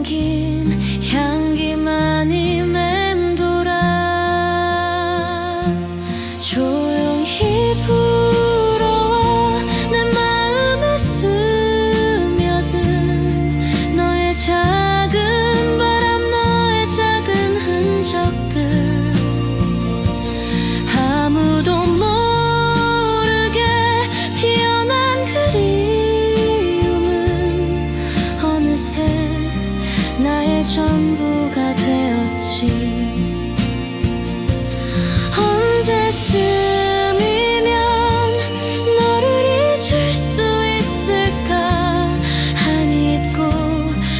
남긴 향기만이 맴돌아 조용히 불어와 내 마음에 스며든 너의 작은 바람, 너의 작은 흔적들. 아무도 모르게 피어난 그리움은 어느새 나의 전부가 되었지. 언제쯤이면 너를 잊을 수 있을까? 안 잊고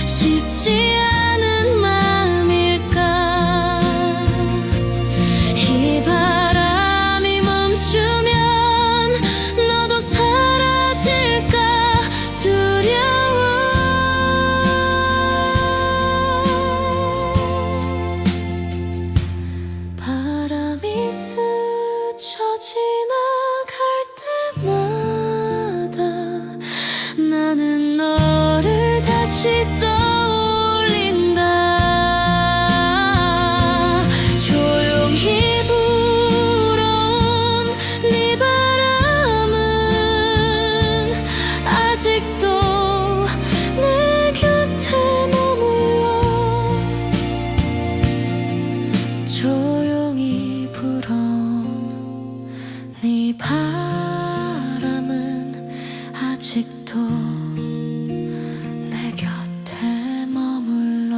싶지 않은 마음일까? 이 바람이 멈추면 너도 사라질까 두려워. 바람이 스쳐 지나갈 때마다 나는 너를 다시 떠올린다. 조용히 불어온 네 바람은 아직도 내 곁에 머물러. 조용히 불어온 네 바람은 아직도 내 곁에 머물러.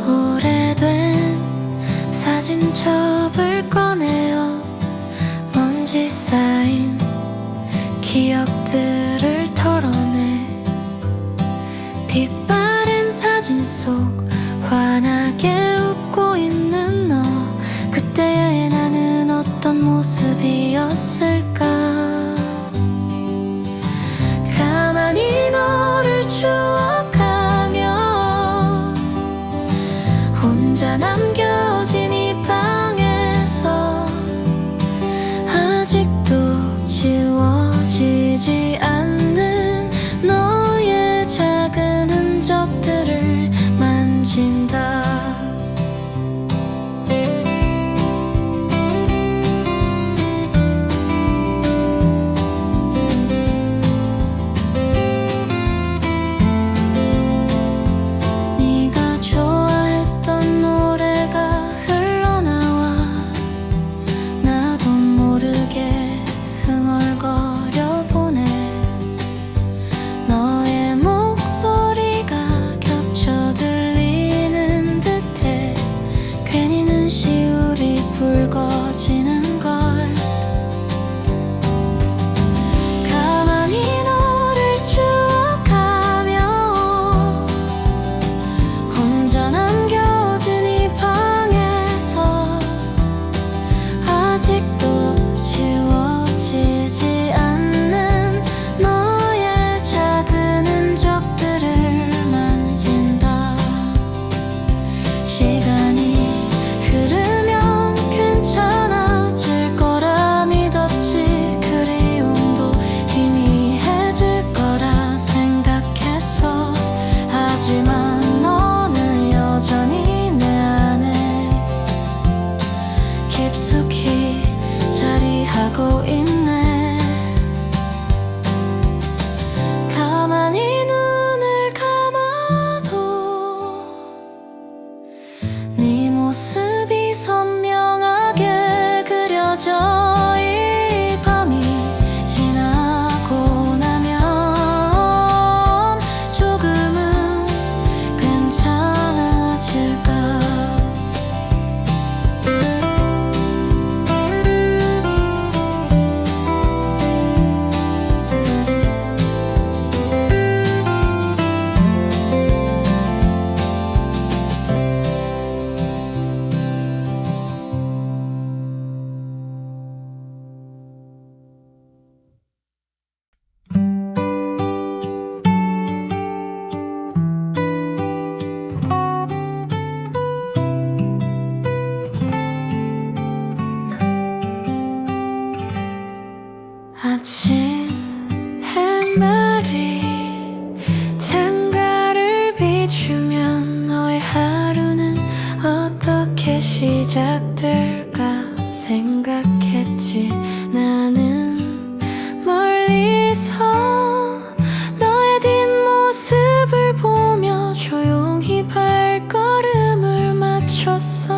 오래된 사진첩을 꺼내어 먼지 쌓인 기억들을 털어내. 빛바랜 사진 속 환하게 웃고 있는 너. 그때의 나는 어떤 모습이었을까? 가만히 너를 추억하며 혼자 남겨진 이 방에서 아직도 지워지지 않는 너의 작은 흔적들을 만진다. 네가 좋아했던 노래가 흘러나와 나도 모르게 흥얼거려 보네. 아침 햇살이 창가를 비추면 너의 하루는 어떻게 시작될까 생각했지. 나는 멀리서 너의 뒷모습을 보며 조용히 발걸음을 맞췄어.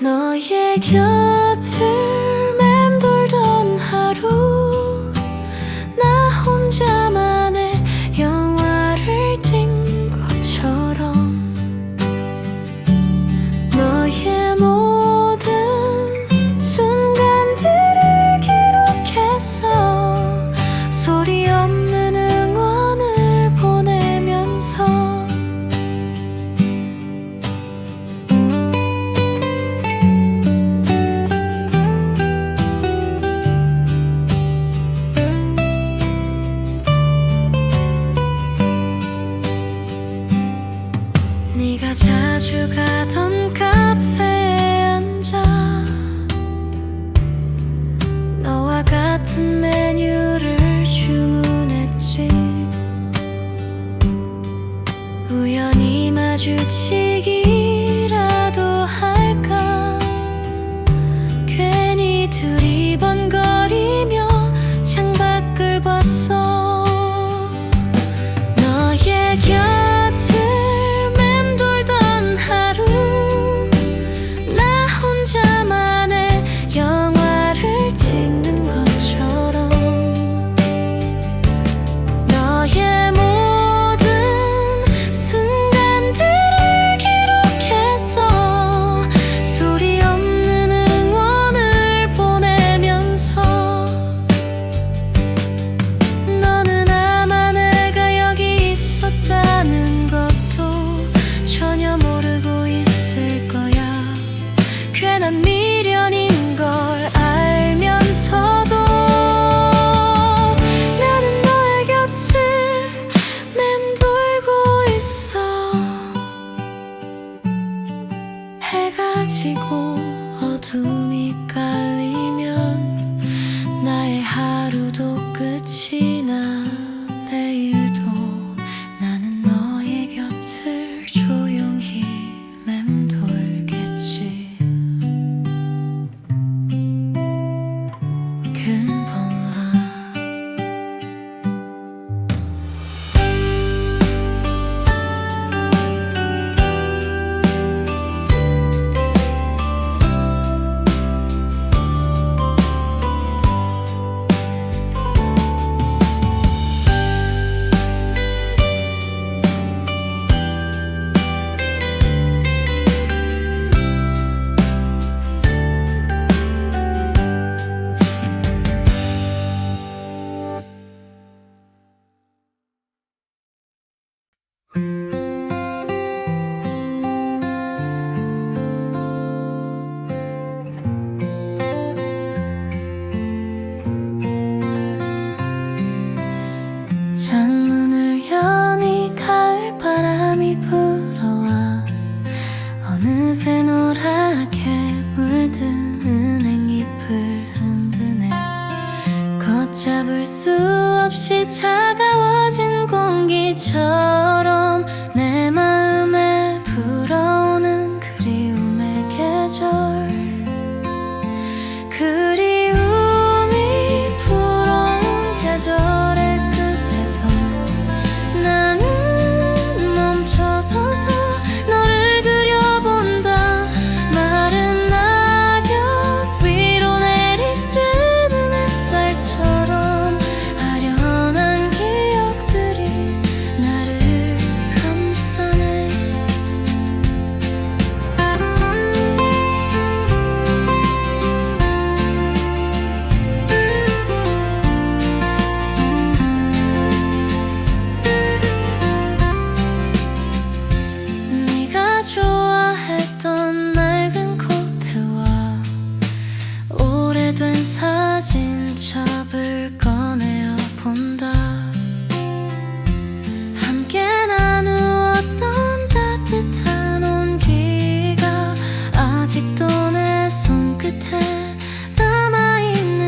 너의 곁을 맴돌던 하루, 나 혼자만의 영화를 찐 것처럼 너의 모든 순간들을 기록했어. 소리 없는 응원을 보내면서. 네가 자주 가던 카페에 앉아 너와 같은 메뉴를 주문했지. 우연히 마주치기라도 할까. 괜히 둘이 번거리며 창밖을 봤어. 너의 곁을 맴돌던 하루, 나 혼자만의 영화를 찍는 것처럼 너의 모든 순간들을 기록했어. 소리 없는 응원을 보내면서. 너는 아마 내가 여기 있었다는 것도 전혀 모르고 있을 거야. 괜한 미련인 걸 알면서도 나는 너의 곁을 맴돌고 있어. 해가 지고 어둠이 깔리면 나의 하루도 끝이 나. 내일도 나는 너의 곁을 조용히 맴돌겠지. 금방아. 창문을 여니 가을바람이 불어와 어느새 노랗게 물든 은행잎을 흔드네. 걷잡을 수 없이 차가워진 공기처럼 내 마음에 불어오는 그리움의 계절. 그리움이 불어온 계절의 끝에서 나는 멈춰서서 너를 그려본다. 마른 낙엽 위로 내리쬐는 햇살처럼 아련한 기억들이 나를 감싸네. 네가 좋아했던 낡은 코트와 오래된 사진첩을 꺼내어 본다. 함께 나누었던 따뜻한 온기가 아직도 내 손끝에 남아있는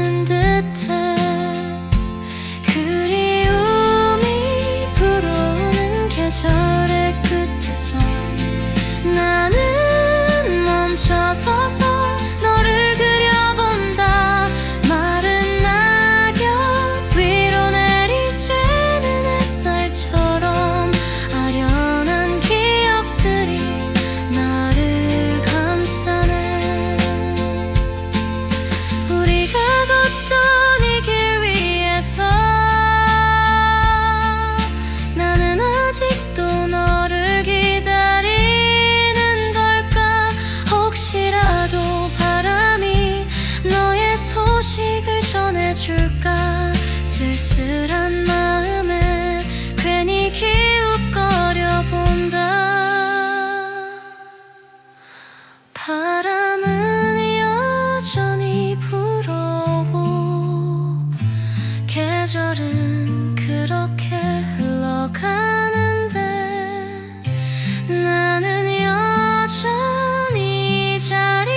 줄까 쓸쓸한 마음에 괜히 기웃거려 본다. 바람은 여전히 불어오고 계절은 그렇게 흘러가는데 나는 여전히 이 자리에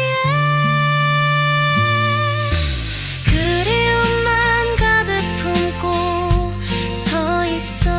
그리움만 가득 품고 서 있어.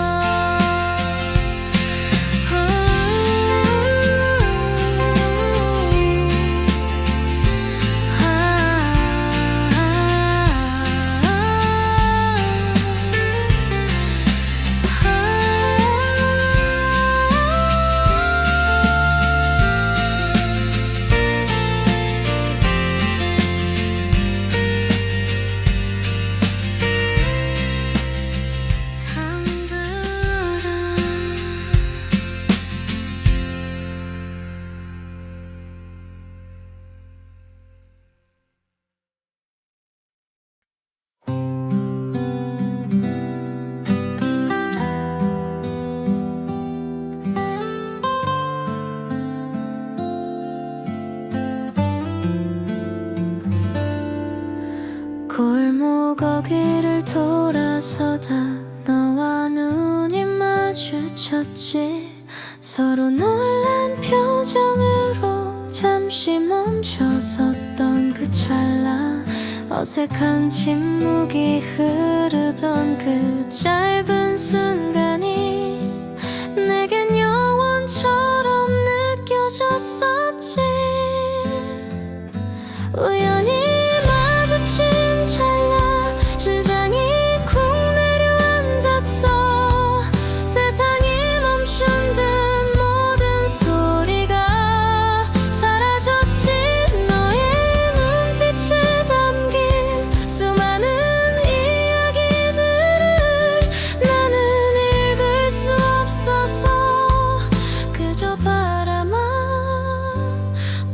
골목 거기를 돌아서다 너와 눈이 마주쳤지. 서로 놀란 표정으로 잠시 멈춰섰던 그 찰나 어색한 침묵이 흐르던 그 짧은 순간이 내겐 영원처럼 느껴졌었지. 우연히 마주친 찰나 심장이 쿵 내려앉았어. 세상이 멈춘 듯 모든 소리가 사라졌지. 너의 눈빛에 담긴 수많은 이야기들을 나는 읽을 수 없어서 그저 바라만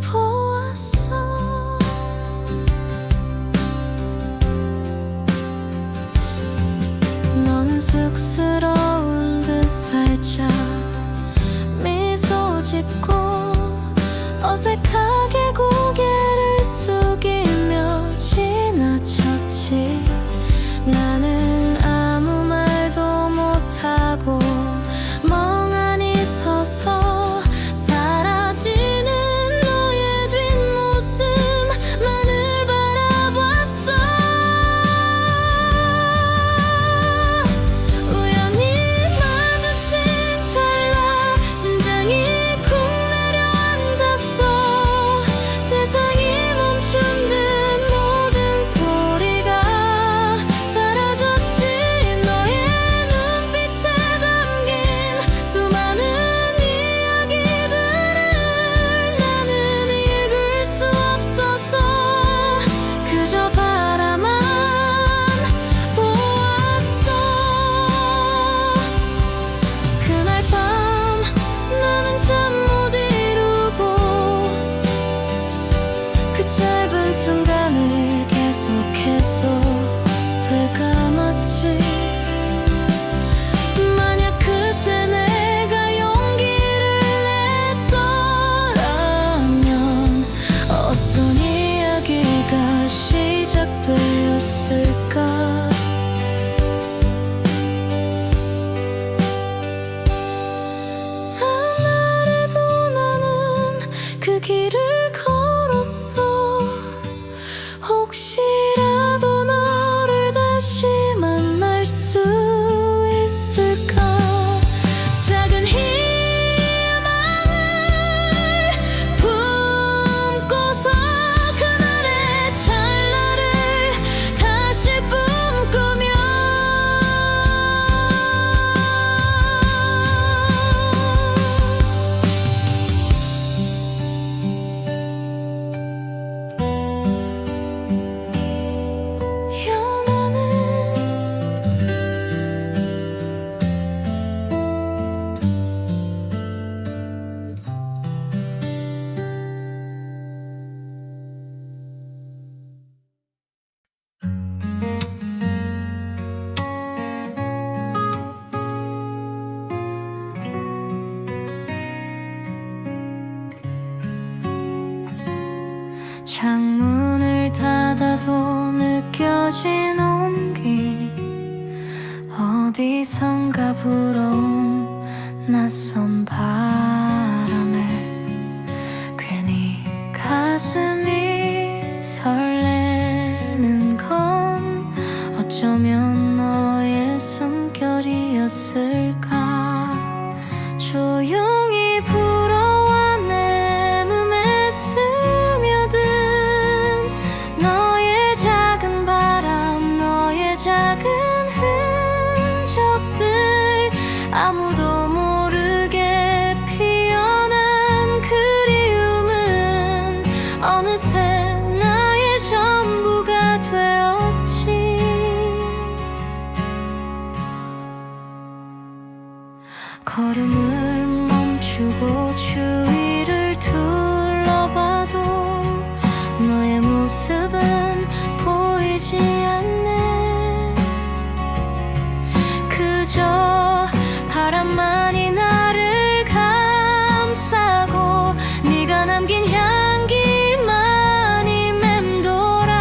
보았어. 너는 쑥스러운 듯 살짝 미소 짓고 어색하게 고개를 숙이며 지나쳤지. 나는 아무 말도 못하고 멍하니 서서 사라지는 너의 뒷모습만을 바라봤어. 우연히 마주친 찰나 심장이 쿵 내려앉았어. 세상이 멈춘 듯 모든 소리가 사라졌지. 너의 눈빛에 담긴 수많은 이야기들을 나는 읽을 수 없어서 그저 바라만 보았어. 그날 밤 나는 잠 못 이루고 그 짧은 순간을 계속해서 되감았지. 만약 그때 내가 용기를 냈더라면 어떤 이야기가 시작되었을까. 다음 날에도 나는 그 길을 걸었어. 혹시라도 너를 다시 만날 수 있을까. 작은 희망을 품고서 그날의 찰나를 네가 불어온 낯선 바람에 괜히 가슴이 설레는 건 어쩌면 너의 숨결이었을까. 조용히 불어와 내 맘에 스며든 너의 작은 바람, 너의 작은 흔적들, 아무도 모르게 피어난 그리움은 어느새 나의 전부가 되었지. 걸음을 멈추고 주위를 둘러봐도 너의 모습은 보이지 않네. 그저 바람만이 나를 감싸고 네가 남긴 향기만이 맴돌아.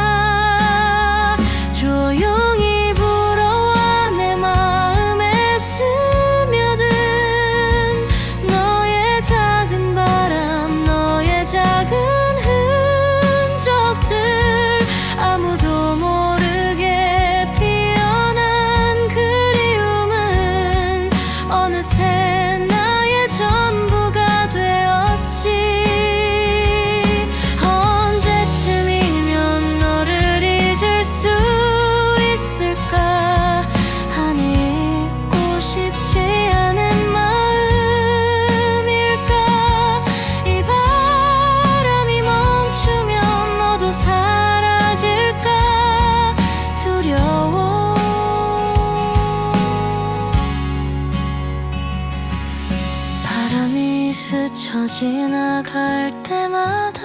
조용히 불어와 내 마음에 스며든 너의 작은 바람, 너의 작은 흔적들, 아무도 모르게 피어난 그리움은 어느새 나의 전부가 되었지. 언제쯤이면 너를 잊을 수 있을까. 아니 잊고 싶지 않은 마음일까. 이 바람이 멈추면 너도 사라질까 두려워. 바람이 스쳐 지나갈 때마다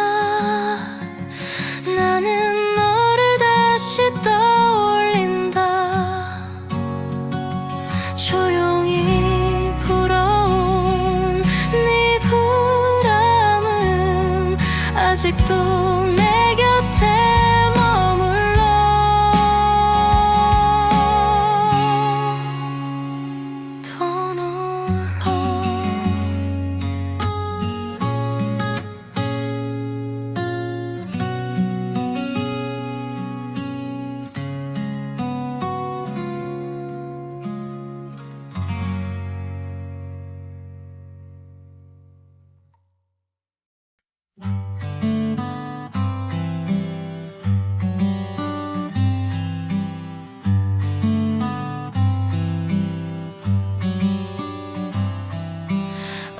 나는 너를 다시 떠올린다. 조용히 불어온 네 바람은 아직도 내 곁에 머물러. 더 놀러.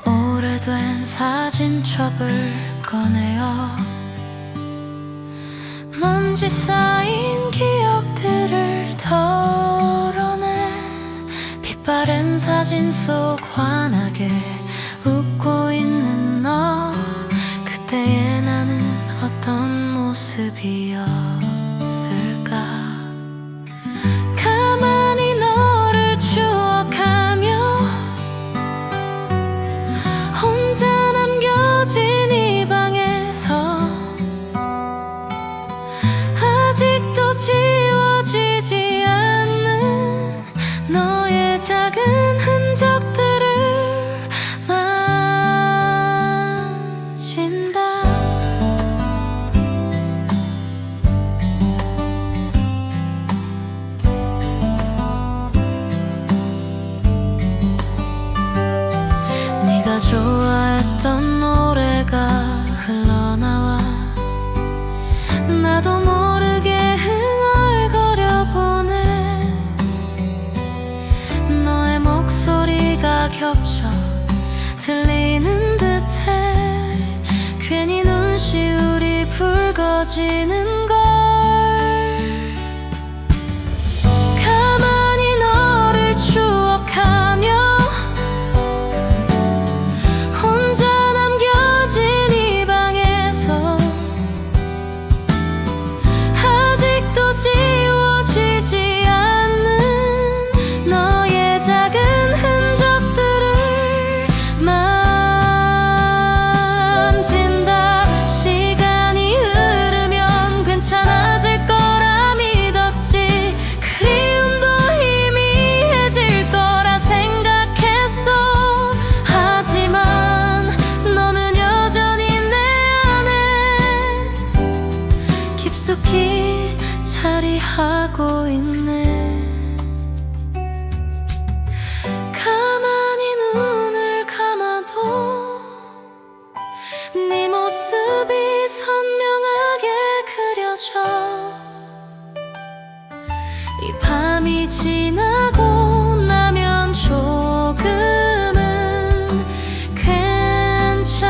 오래된 사진첩을 꺼내어 먼지 쌓인 기억들을 덜어내. 빛바랜 사진 속 환하게 웃고 있는 너, 그때의 나는 어떤 모습이었을까. 가만히 너를 추억하며 혼자 남겨진 이 방에서 아직도 지워지지 않는 너의 작은 흔적들을 만진다. 네가 좋아했던 노래가 흘러나와 나도 모르게 흥얼거려 보네. 너의 목소리가 겹쳐 들리는 듯해. 괜히 눈시울이 붉어지는 걸. 가만히 너를 추억하며 혼자 남겨진 이 방에서 아직도 지워지지 않는 너의 작은 흔적들을 만진다. 시간이 흐르면 하고 있네. 가만히 눈을 감아도 네 모습이 선명하게 그려져. 이 밤이 지나고 나면 조금은 괜찮아질까.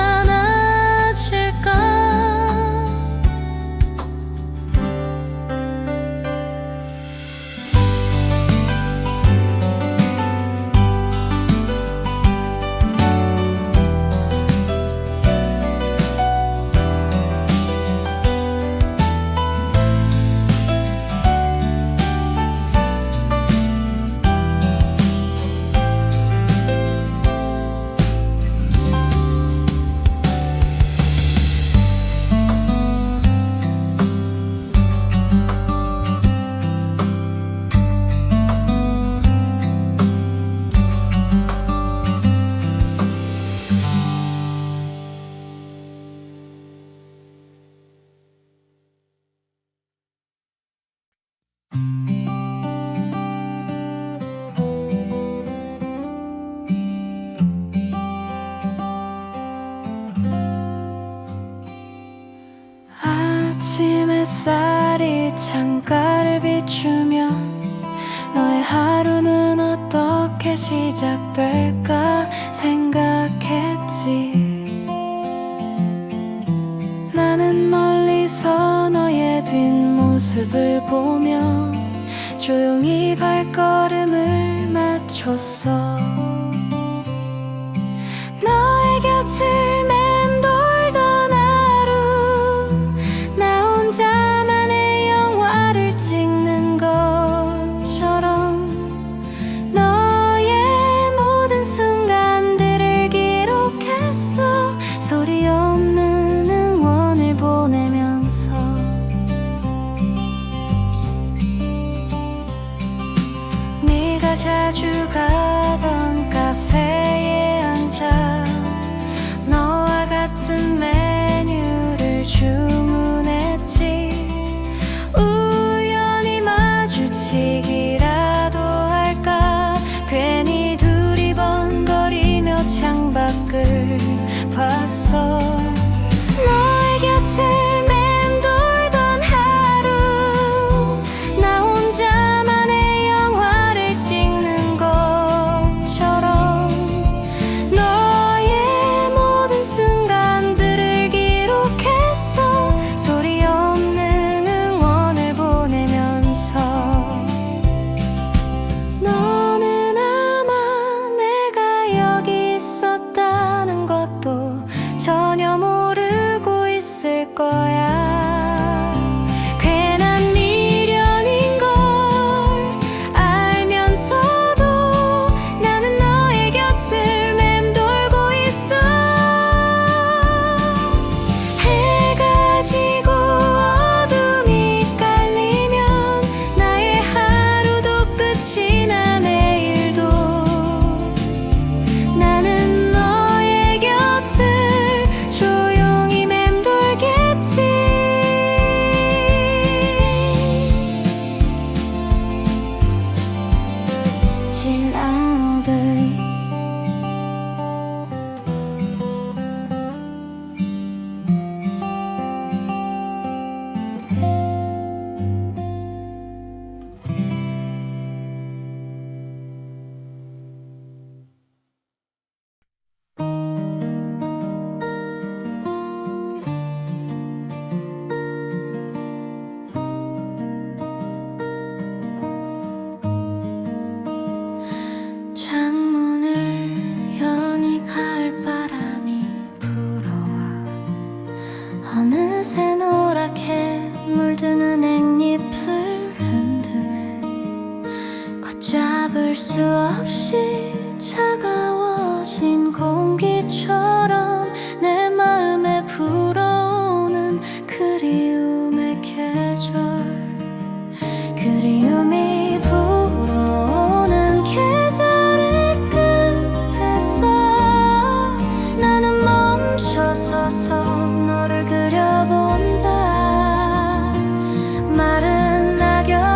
아침 햇살이 창가를 비추며 너의 하루는 어떻게 시작될까 생각했지. 나는 멀리서 너의 뒷모습을 보며 조용히 발걸음을 맞췄어. 너의 곁을 맴돌던 하루, 나 혼자만의 영화를 찍는 것처럼 너의 모든 순간들을 기록했어. 소리 없는 응원을 보내면서 네가 자주 가던 카페에 앉아 너와 같은 메뉴를 주문했지. 우연히 마주치기라도 할까. 괜히 둘이 번거리며 창밖을 봤어. 너의 곁을 맴돌던 하루, 나 혼자만의 영화를 찍는 것처럼 너의 모든 순간들을 기록했어. 소리 없는 응원을 보내면서 너는 아마 내가 여기 있었다는 것도 전혀 모르고 있을 거야. 괜한 미련인 걸 알면서도 나는 너의 곁을 맴돌고 있어. 해가 지고 어둠이 깔리면 나의 하루도 끝이 나. 내일도 나는 너의 곁을 조용히 맴돌겠지. Chill all day. 창문을 여니 가을바람이 불어와 어느새 노랗게 물드는 앵잎을 흔드네. 걷잡을 수 없이 차가워진 공기처럼 내 마음에 불어오는 그리움의 계절. 그리움이 불어오는 계절의 끝에서 나는 멈춰서서 너를 그려본다. 마른 낙엽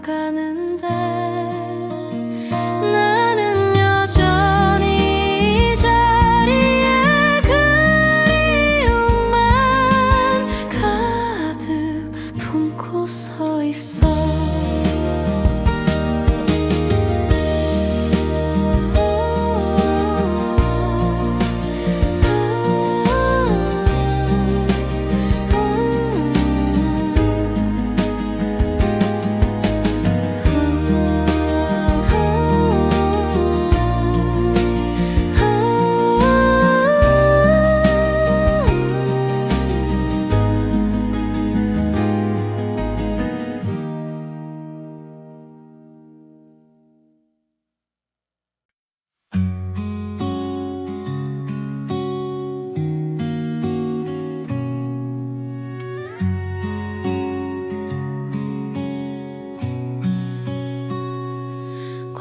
흘러가는데 나는 여전히 이 자리에 그리움만 가득 품고 서 있어.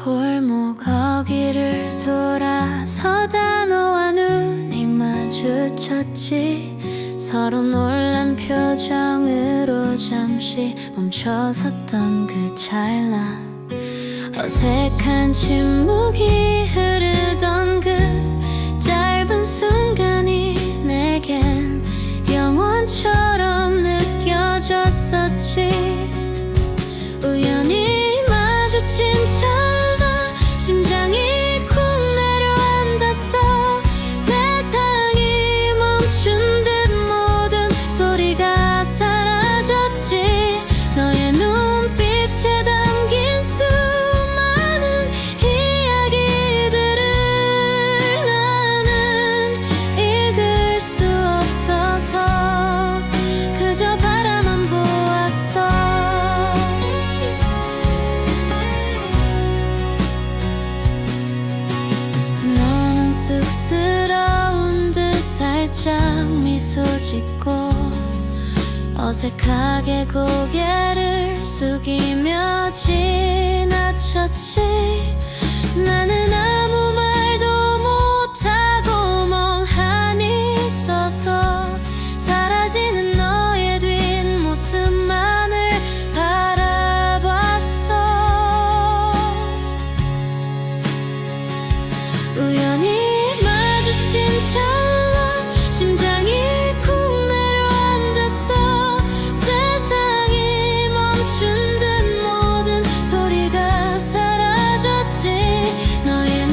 골목 거기를 돌아서다 너와 눈이 마주쳤지. 서로 놀란 표정으로 잠시 멈춰섰던 그 찰나, 어색한 침묵이 흐르던 그 짧은 순간이 내겐 영원처럼 느껴졌었지. 우연히 마주친 찰나 심장이 쿵 내려앉았어. 세상이 멈춘 듯 모든 소리가 사라졌지. 너의 눈빛에 담긴 수많은 이야기들을 나는 읽을 수 없어서 그저 바라만 보았어. 너는 쑥스러운 듯 살짝 미소 짓고 어색하게 고개를 숙이며 지나쳤지. 나는 아무 말도 못하고 멍하니 서서 사라지는 너의 뒷모습만을 바라봤어. 우연히 마주친 찰나 심장이 쿵 내려앉았어. 세상이 멈춘 듯 모든 소리가 사라졌지. 너의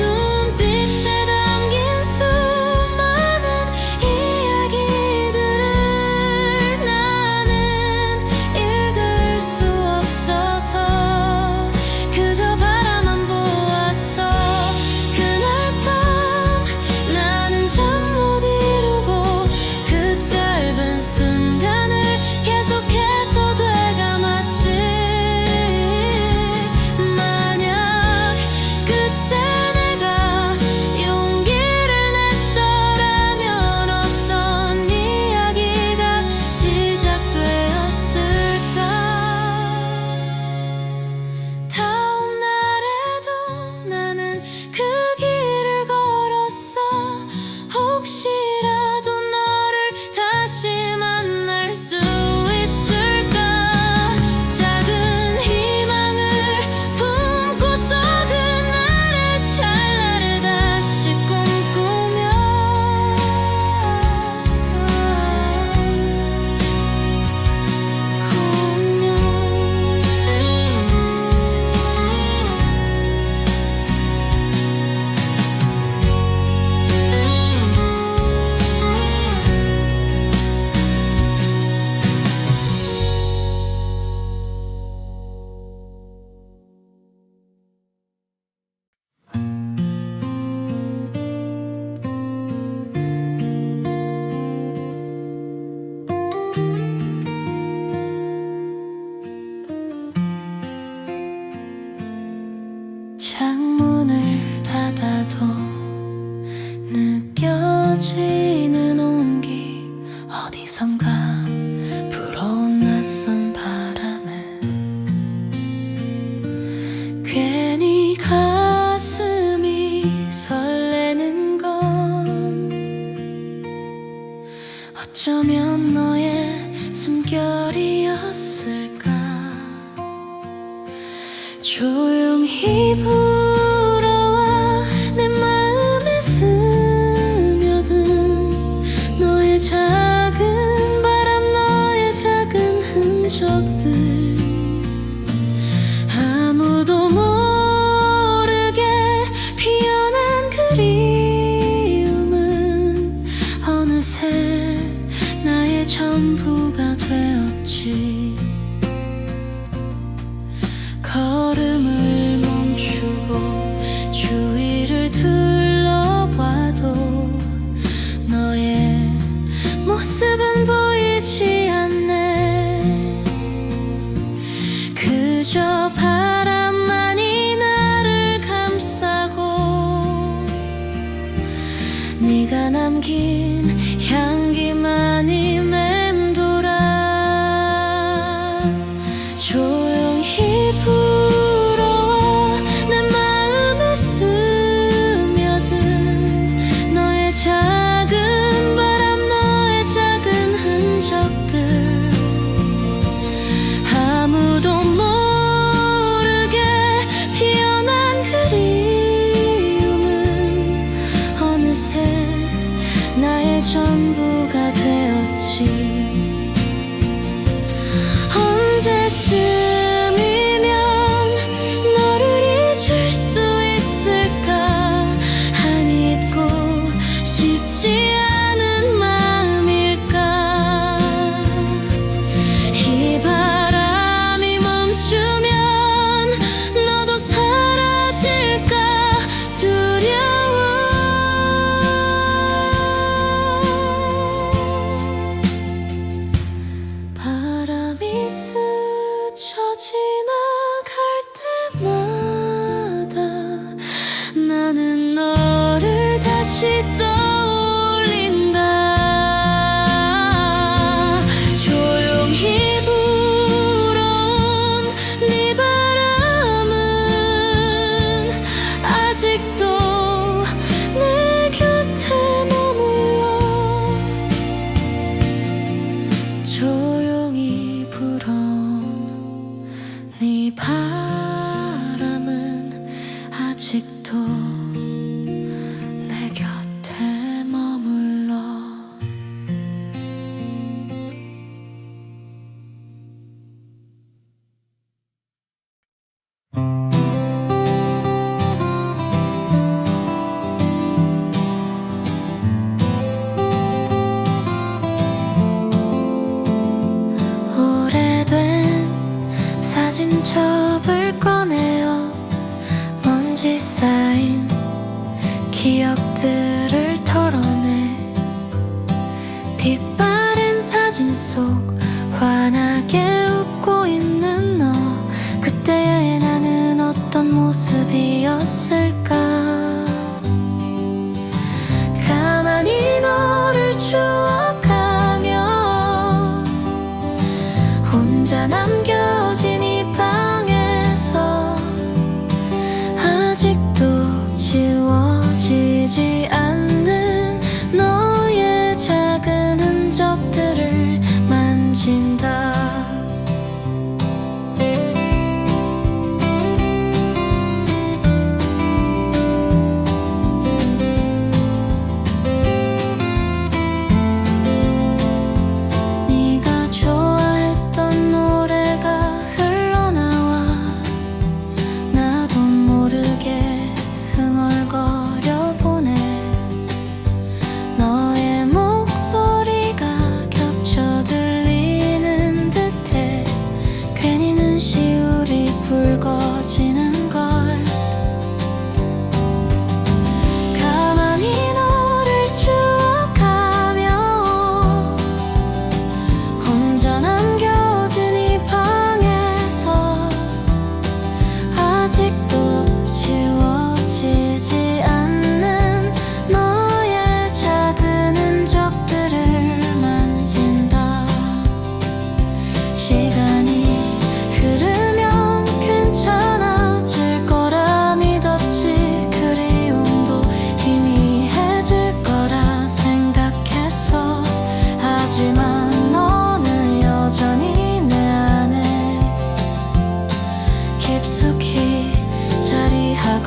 조용히 불어와 내 마음에 스며든 너의 작은 바람, 너의 작은 흔적들. 아무도 모르게 피어난 그리움은 어느새 나의 전부가 되었지. 걸음을 멈추고 주위를 둘러봐도 너의 모습은 보이지 않네. 그저 바람만이 나를 감싸고 네가 남긴 향기만이 맴돌아. 조용히 불어와 내 마음에 스며든 너의 작은 바람, 너의 작은 흔적들. 아무도 모르게 피어난 그리움은 어느새 나의 전부가 되었지. 언제쯤이면 너를 잊을 수 있을까. 안 잊고 싶지 않은 마음일까. 이 바람이 멈추면 너도 사라질까 두려워. 바람이 스쳐 지나갈 때마다 나는 너를 다시 떠올린다. 조용히 불어온 네 바람은 아직도 내 곁에 머물러. 조용히 불어온 네 바람은 아직도 내 곁에 머물러. 오래된 사진첩을 꺼내어 먼지 쌓인 기억들을 털어내. 빛바랜 사진 속 환하게 웃고 있는 너. 그때의 나는 어떤 모습이었을까. 가만히 너를 추억하며 혼자 남겨진 이 방에서 아직도 지워지지 않는 너의 작은 흔적.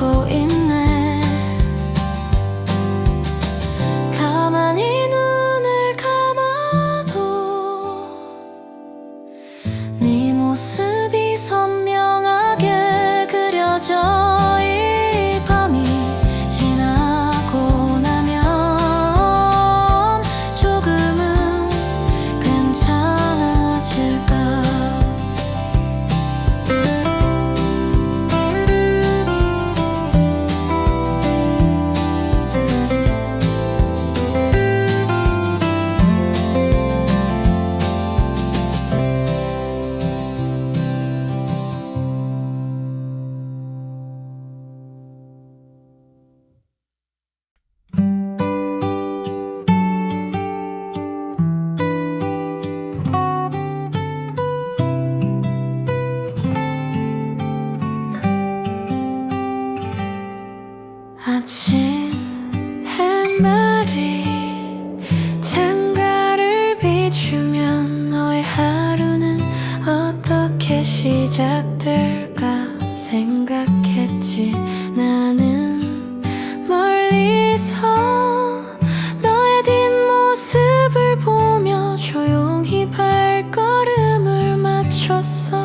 웃고 있네. 가만히 눈을 감아도 네 모습이 선명하게 그려져. 이 밤이 지나고 나면 조금은 괜찮아질까. 아침 햇살이 창가를 비추면 너의 하루는 어떻게 시작될까 생각했지. 나는 멀리서 너의 뒷모습을 보며 조용히 발걸음을 맞췄어.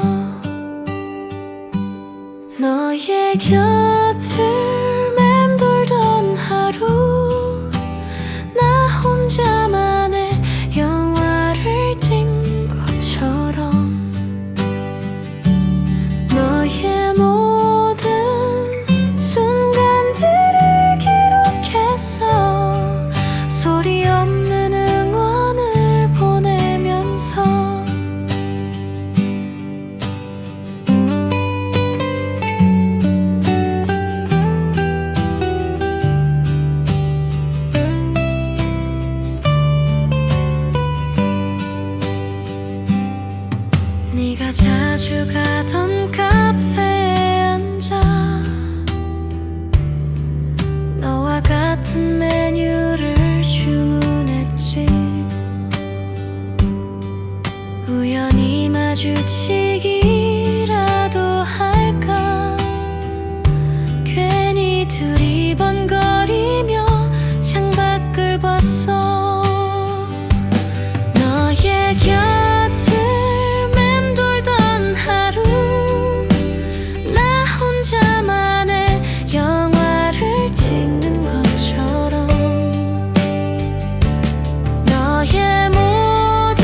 너의 곁을 맴돌던 하루, 나 혼자만의 영화를 찍은 것처럼 너의 모든 순간들을 기록했어. 소리 없는 응원을 보내면서. 네가 자주 가던 카페에 앉아 너와 같은 메뉴를 주문했지. 우연히 마주치기라도 할까. 괜히 둘이 번거리며 창밖을 봤어. 너의 곁을 맴돌던 하루, 나 혼자만의 영화를 찍는 것처럼 너의 모든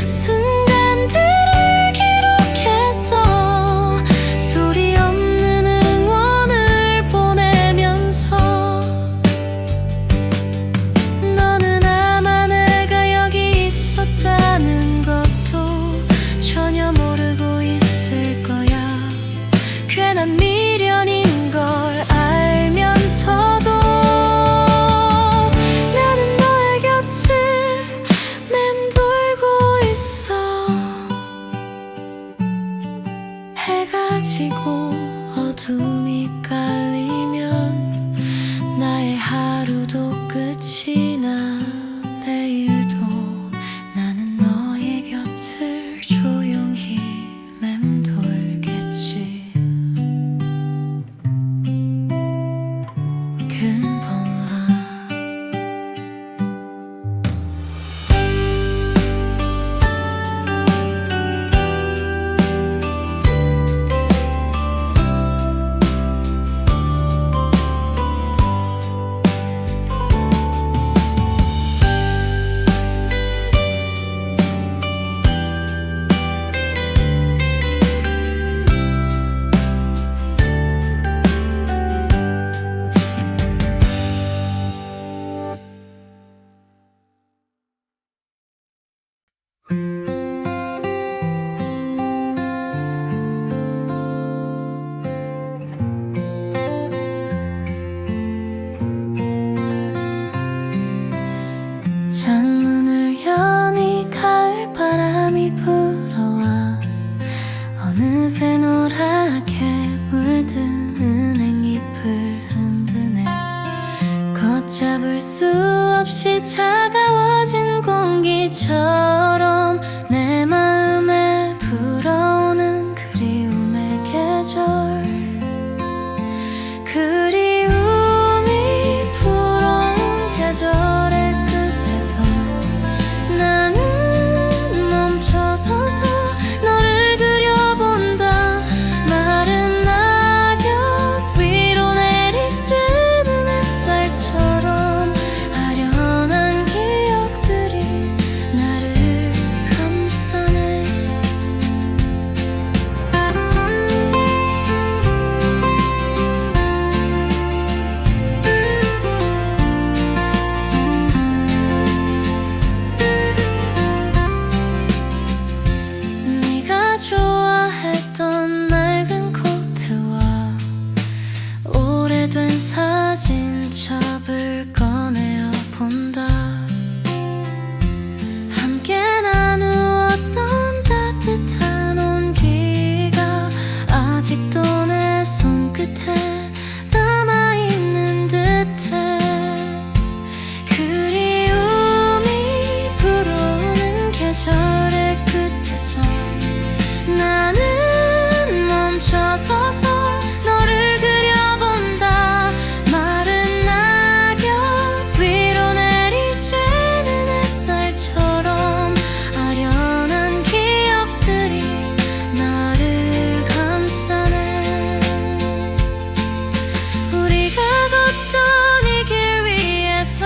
순간들을 기록했어. 소리 없는 응원을 보내면서. 너는 아마 내가 여기 있었다는 것도 전혀 모르고 있을 거야. 괜한 미련인 걸 알면서도 나는 너의 곁을 맴돌고 있어. 해가 지고 어둠이 깔리면 나의 하루도 끝이 나. 내일도 나는 너의 곁을 조용히 맴돌겠지. 금방아. 일어서서 너를 그려본다. 마른 낙엽 위로 내리쬐는 햇살처럼 아련한 기억들이 나를 감싸네. 우리가 걷던 이 길 위에서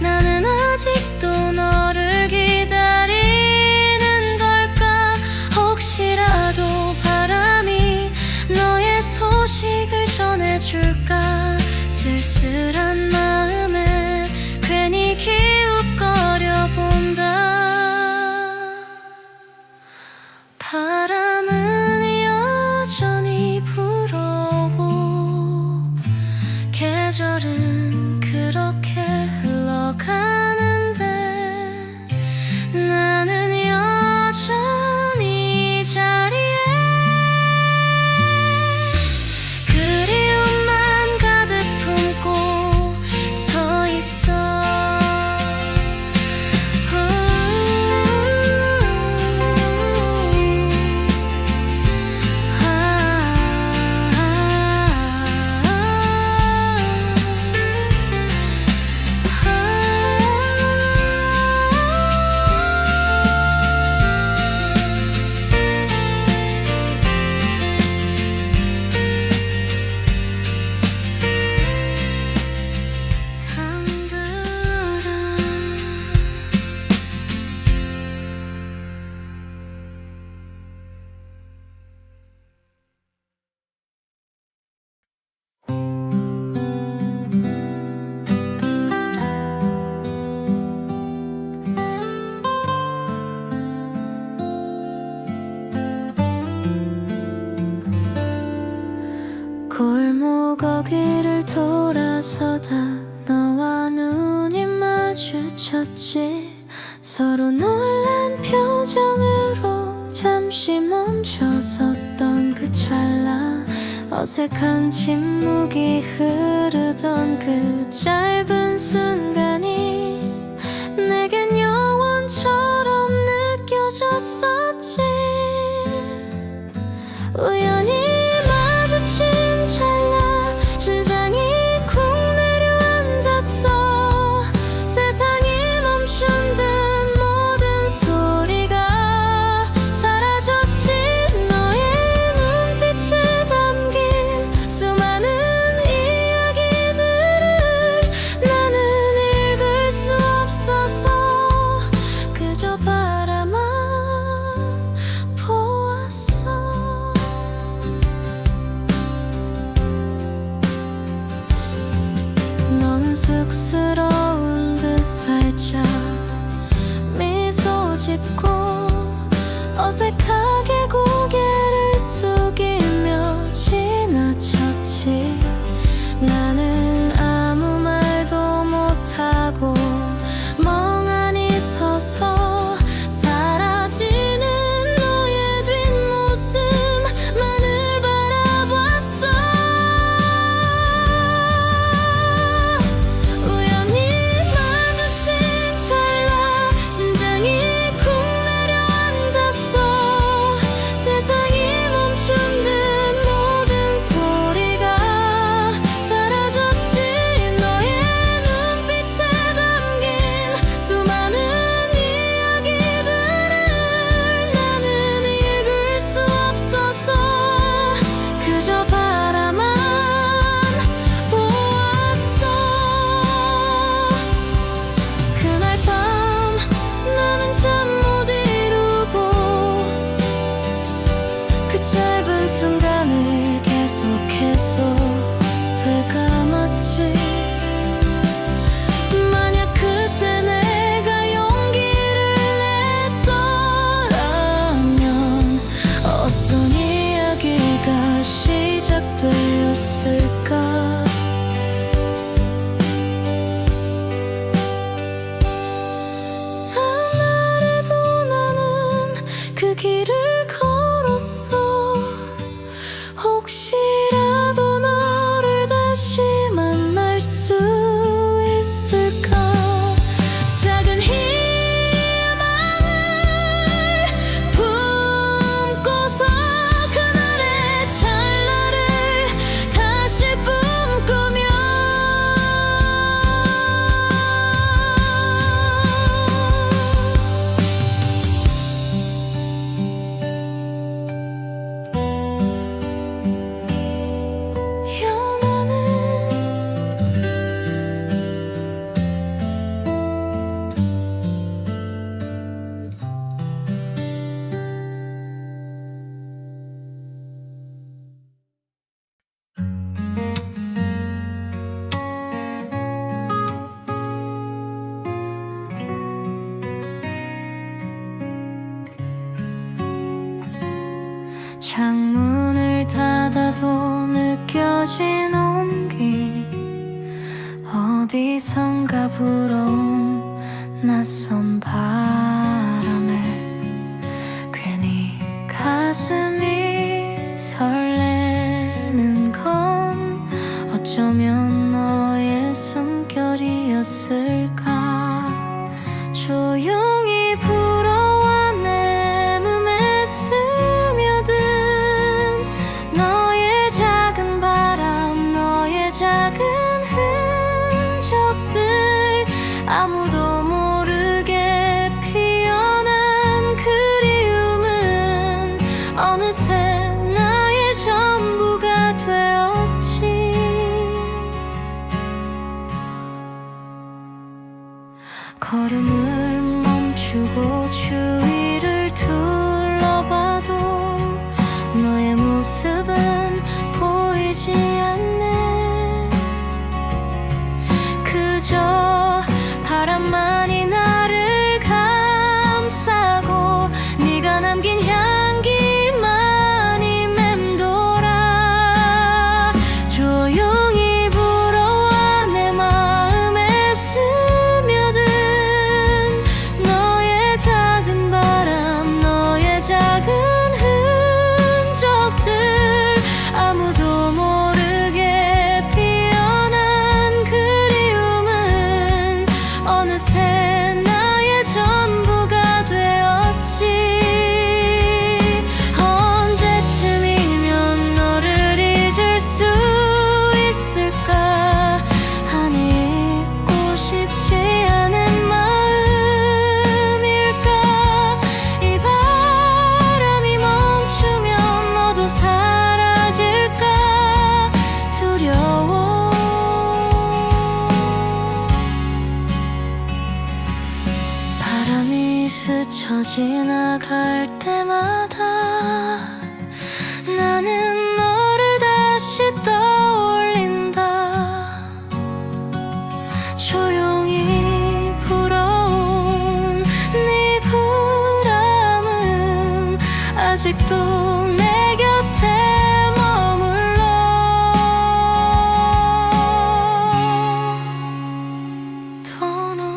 나는 아직도 너를 기다리는 걸까. 혹시라도 바람이 너의 소식을 전해줄까. 쓸쓸한 마음에 괜히 기웃거려 본다. 바람은 여전히 불어오고 계절은 그렇게 흘러가는데 나는 여전히 이 자리에 그리움만 가득 품고 서 있어. 골목 어귀를 돌아서다 너와 눈이 마주쳤지. 서로 놀란 표정으로 잠시 멈춰섰던 그 찰나 어색한 침묵이 흐르던 그 짧은 순간이 내겐 영원처럼 느껴졌었지. 우연히 마주친 찰나 심장이 쿵 내려앉았어. 세상이 멈춘 듯 모든 소리가 사라졌지. 너의 눈빛에 담긴 수많은 이야기들을 나는 읽을 수 없어서 그저 바라만 보았어. 너는 쑥스러운 듯 살짝 미소 짓고 어색하게 고개를 숙이며 지나쳤지. 나는 아무 말도 못하고 멍하니 서서 사라지는 너의 뒷모습만을 바라봤어. 우연히 마주친 찰나 심장이 쿵 내려앉았어. 세상이 멈춘 듯 모든 소리가 사라졌지. 너의 눈빛에 담긴 수많은 이야기들을 나는 읽을 수 없어서 그저 바라만 보았어. 그날 밤 나는 잠 못 이루고 그 짧은 순간을 계속해서 되감았지. 만약 그때 내가 용기를 냈더라면 어떤 이야기가 시작되었을까. 다음날에도 나는 그 길을 걸었어. 혹시라도 너를 다시 만날 수 창문을 닫아도 느껴진 온기, 어디선가 불어온 낯선 바람에 괜히 가슴이 설레는 건 어쩌면 너의 숨결이었을까. 조용히 불어와 내 맘에 스며든 너의 작은 바람, 너의 작은 흔적들, 아무도 모르게 피어난 그리움은 어느새 나의 전부가 되었지. 걸음을 멈추고 주위를 둘러봐도 너의 모습은 보이지 않네. 그저 바람만이 나를 감싸고 네가 남긴 향기만이 맴돌아. 조용히 불어와 내 마음에 스며든 너의 작은 바람, 너의 작은 흔적들, 아무도 모르게 피어난 그리움은 어느새 나의 전부가 되었지. 언제쯤이면 너를 잊을 수 있을까. 아니, 잊고 싶지 않은 마음일까. 이 바람이 멈추면 너도 사라질까 두려워. 바람이 스쳐 지나갈 때마다 나는 너를 다시 떠올린다. 조용히 불어온 네 바람은 아직도 내 곁에 머물러. 더 놀러.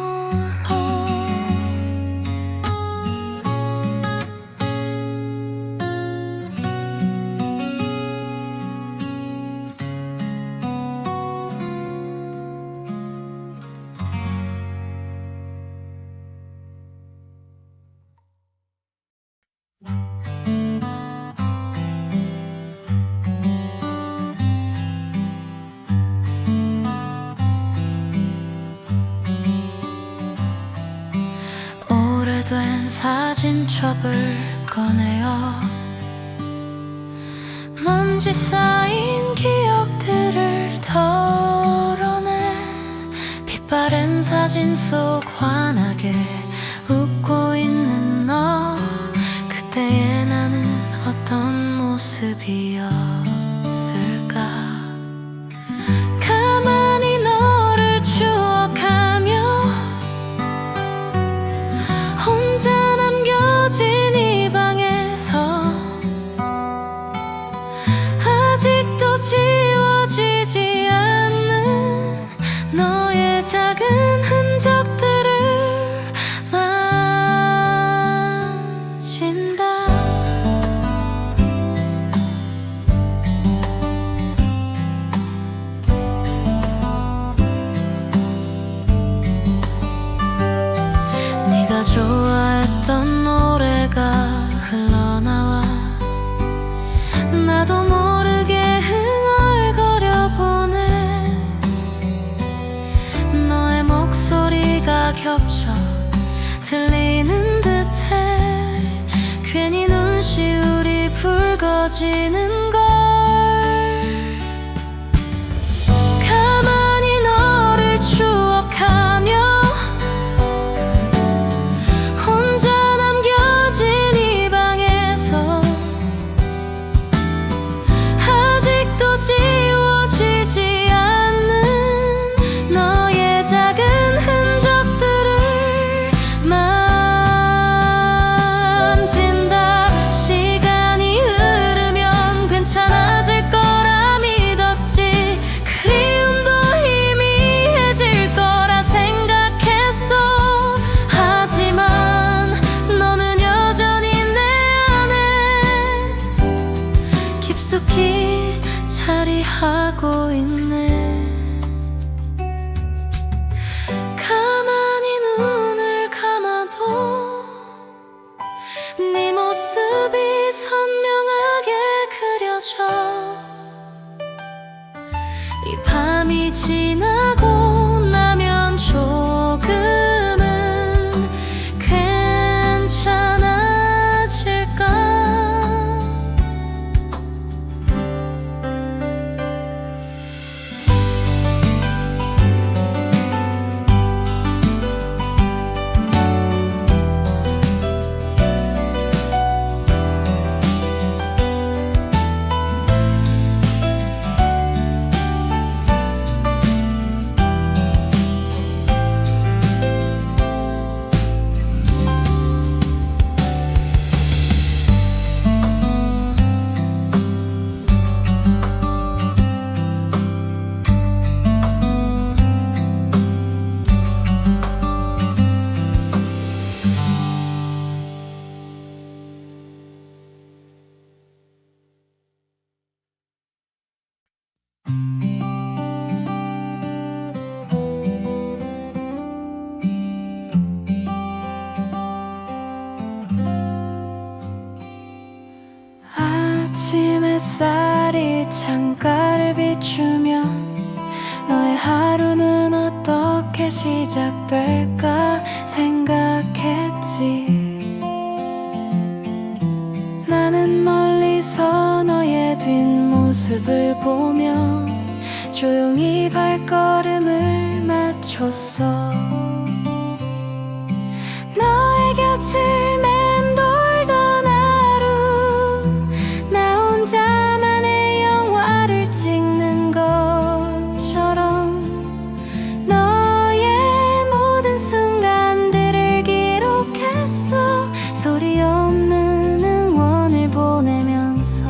오래된 사진첩을 꺼내어 먼지 쌓인 기억들을 덜어내. 빛바랜 사진 속 환하게 웃고 있는 너, 그때의 나는 어떤 모습이었을까. 가만히 너를 추억하며 혼자 남겨진 이 방에서 아직도 지워지지 않는 너의 작은 흔적들을 만진다. 네가 좋아했던 노래가 흘러나와 나도 모르게 흥얼거려 보네. 너의 목소리가 겹쳐 들리는 듯해. 괜히 눈시울이 붉어지는 걸. 가만히 너를 추억하며 혼자 남겨진 이 방에서 아직도 지워지지 않는 너의 작은 흔적들을 만진다. 시간이 흐르 깊숙이 자리하고 있네. 가만히 눈을 감아도 네 모습이 선명하게 그려져. 이 밤이 지나고 나면 조금은 괜찮아질까. 아침 햇살이 창가를 비추면 너의 하루는 어떻게 시작될까 생각했지. 나는 멀리서 너의 뒷모습을 보며 조용히 발걸음을 맞췄어. 너의 곁을 맴돌던 하루, 나 혼자만의 영화를 찍는 것처럼 너의 모든 순간들을 기록했어. 소리 없는 응원을 보내면서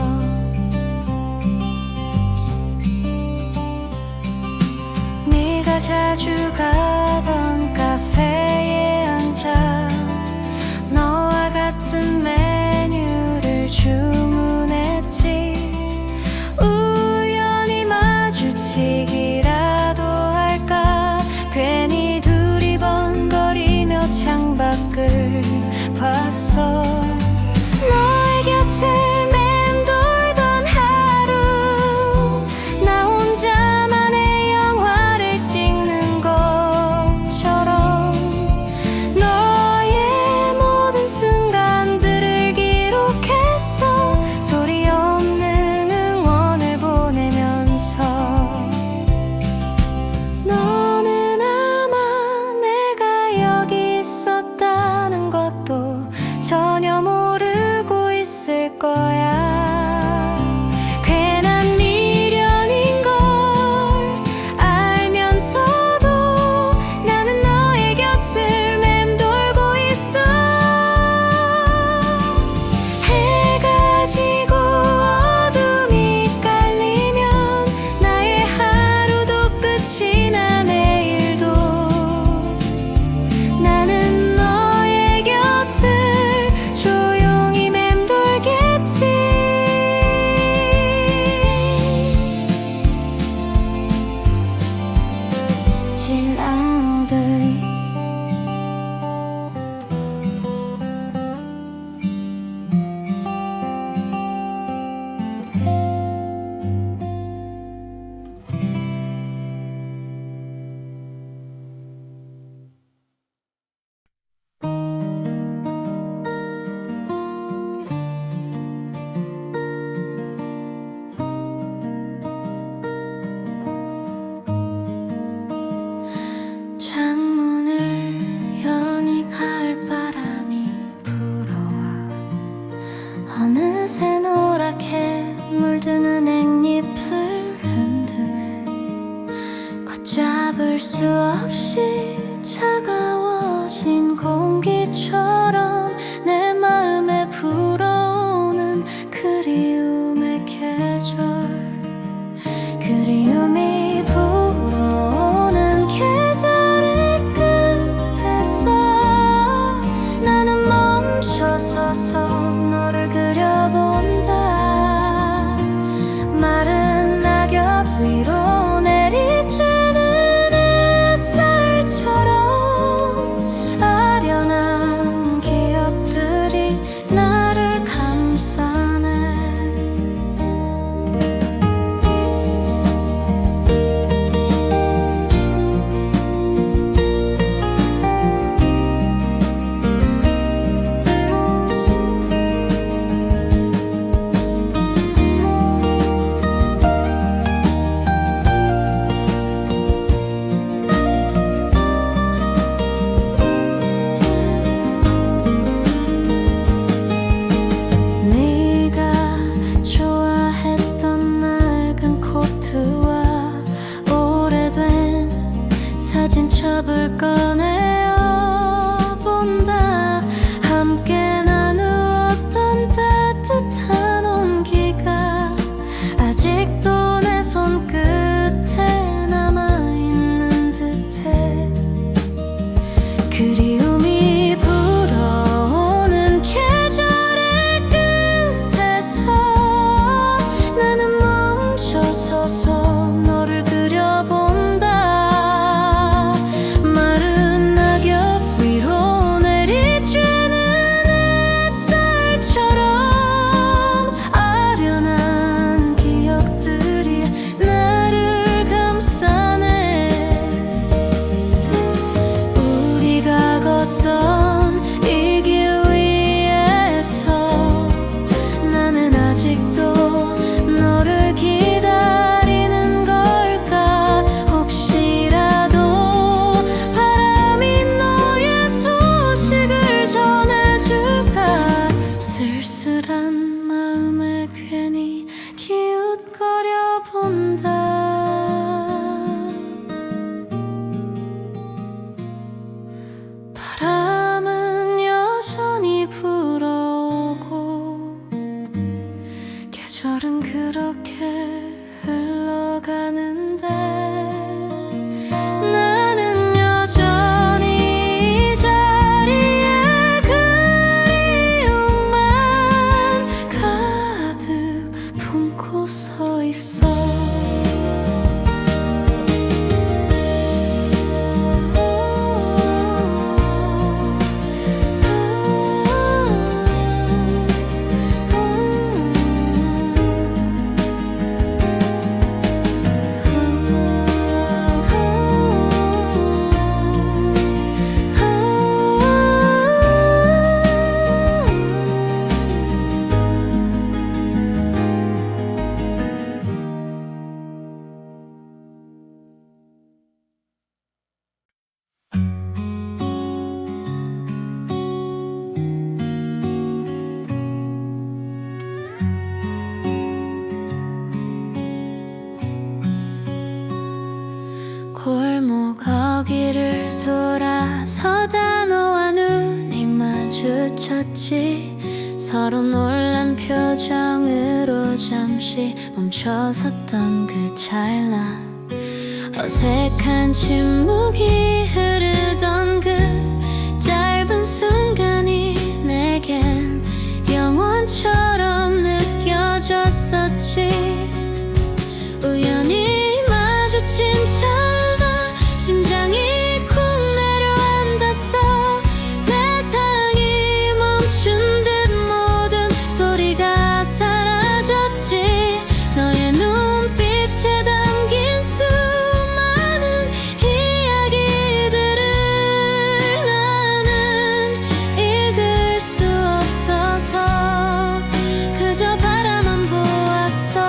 네가 자주 가던 카페에 앉아 너와 같은 메뉴를 주문했지. 우연히 마주치기라도 할까. 괜히 둘이 번거리며 창밖을 봤어. 너의 곁을 맴돌던 하루, 나 혼자만의 영화를 찍는 것처럼 너의 모든 순간들을 기록했어. 소리 없는 응원을 보내면서 너는 아마 내가 여기 있었다는 것도 전혀 모르고 있을 거야. 괜한 미련인 걸 알면서도 나는 너의 곁을 맴돌고 있어. 해가 지고 어둠이 깔리면 나의 하루도 끝이 나. 내일도 나는 너의 곁을 조용히 맴돌겠지. Chill all day. 창문을 여니 가을바람이 불어와 어느새 노랗게 물드는 앵잎을 흔드네. 걷잡을 수 없이 차가워진 공기처럼 내 마음에 불어오는 그리움의 계절. 그리움이 불어오는 계절의 끝에서 나는 멈춰서서 너를 그려본다. 아직도 너를 기다리는 걸까. 혹시라도 바람이 너의 소식을 전해줄까. 쓸쓸한 마음에 괜히 기웃거려 본다. 바람은 여전히 불어오고 계절은 그렇게 흘러가는데 나는 여전히 이 자리에 그리움만 가득 품고 서 있어. 골목 거기를 돌아서다 너와 눈이 마주쳤지. 서로 놀란 표정으로 잠시 멈춰섰던 그 찰나 어색한 침묵이 흐르던 그 짧은 순간이 내겐 영원처럼 느껴졌었지. 우연히 마주친 찰나 심장이 쿵 내려앉았어. 세상이 멈춘 듯 모든 소리가 사라졌지. 너의 눈빛에 담긴 수많은 이야기들을 나는 읽을 수 없어서 그저 바라만 보았어.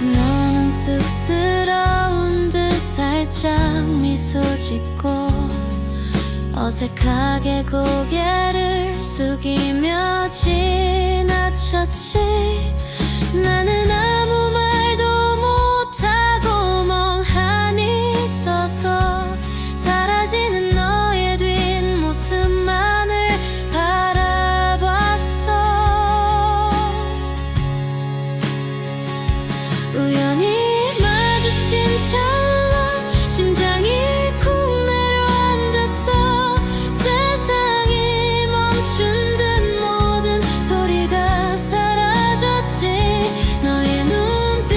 너는 쑥스러운 듯 살짝 미소 짓고 어색하게 고개를 숙이며 지나쳤지. 나는 아무 말도 못하고 멍하니 서서 사라지는 너의 뒷모습만을 바라봤어. 우연히 마주친 찰나 심장이 쿵 내려앉았어. 세상이 멈춘 듯 모든 소리가 사라졌지. 너의 눈빛에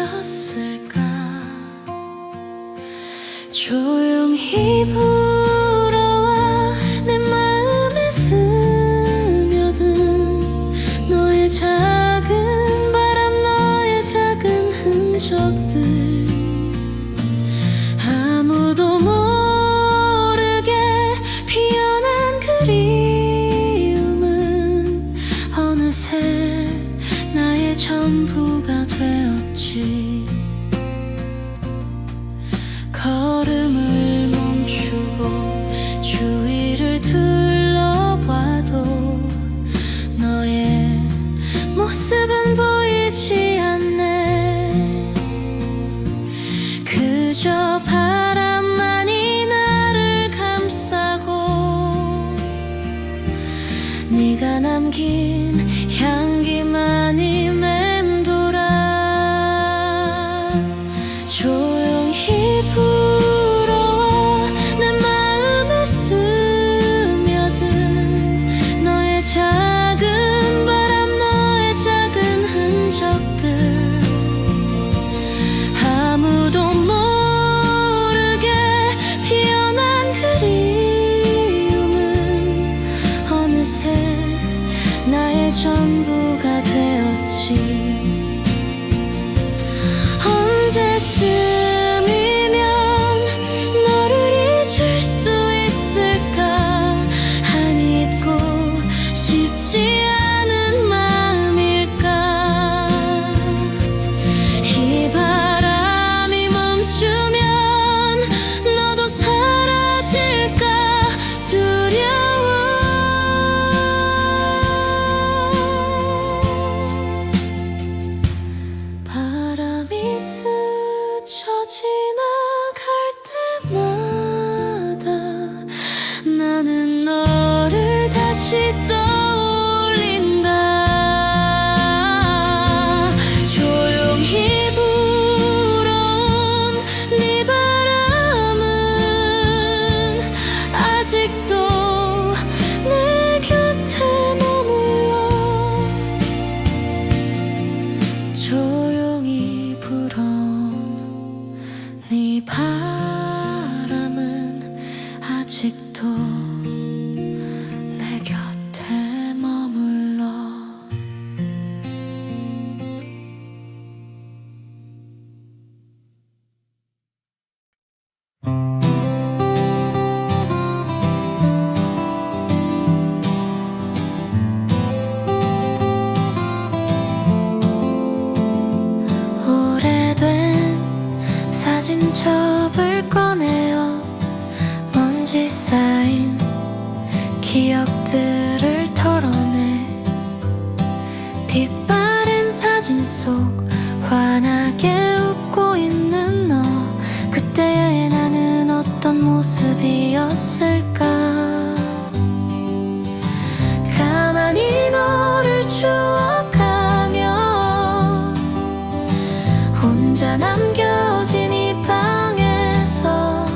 되었을까. 조용히 불어와 내 마음에 스며든 너의 작은 바람, 너의 작은 흔적들. 아무도 모르게 피어난 그리움은 어느새 나의 전부가 되었지. 걸음을 멈추고 주위를 둘러봐도 너의 모습은 보이지 않네. 그저 바람만이 나를 감싸고 네가 남긴 향기만이 맴돌아. 조용히 불어와 내 마음에 스며든 너의 작은 바람, 너의 작은 흔적들. 아무도 모르게 피어난 그리움은 어느새 나의 전부가 되었지. 언제쯤이면 너를 잊을 수 있을까. 안 잊고 싶지 않은 마음일까. 이 바람이 멈추면 너도 사라질까 두려워. 바람이 스쳐 지나갈 때마다 나는 너를 다시 떠올린다. 조용히 불어온 네 바람은 아직도 내 곁에 머물러. 조용히 불어온 네 바람은 아직도 내 곁에 머물러. 오래된 사진첩을 꺼내어 먼지 쌓인 기억들을 털어내. 빛바랜 사진 속 환하게 웃고 있는 너. 그때의 나는 어떤 모습이었을까. 가만히 너를 추억하며 혼자 남겨진 이 방에서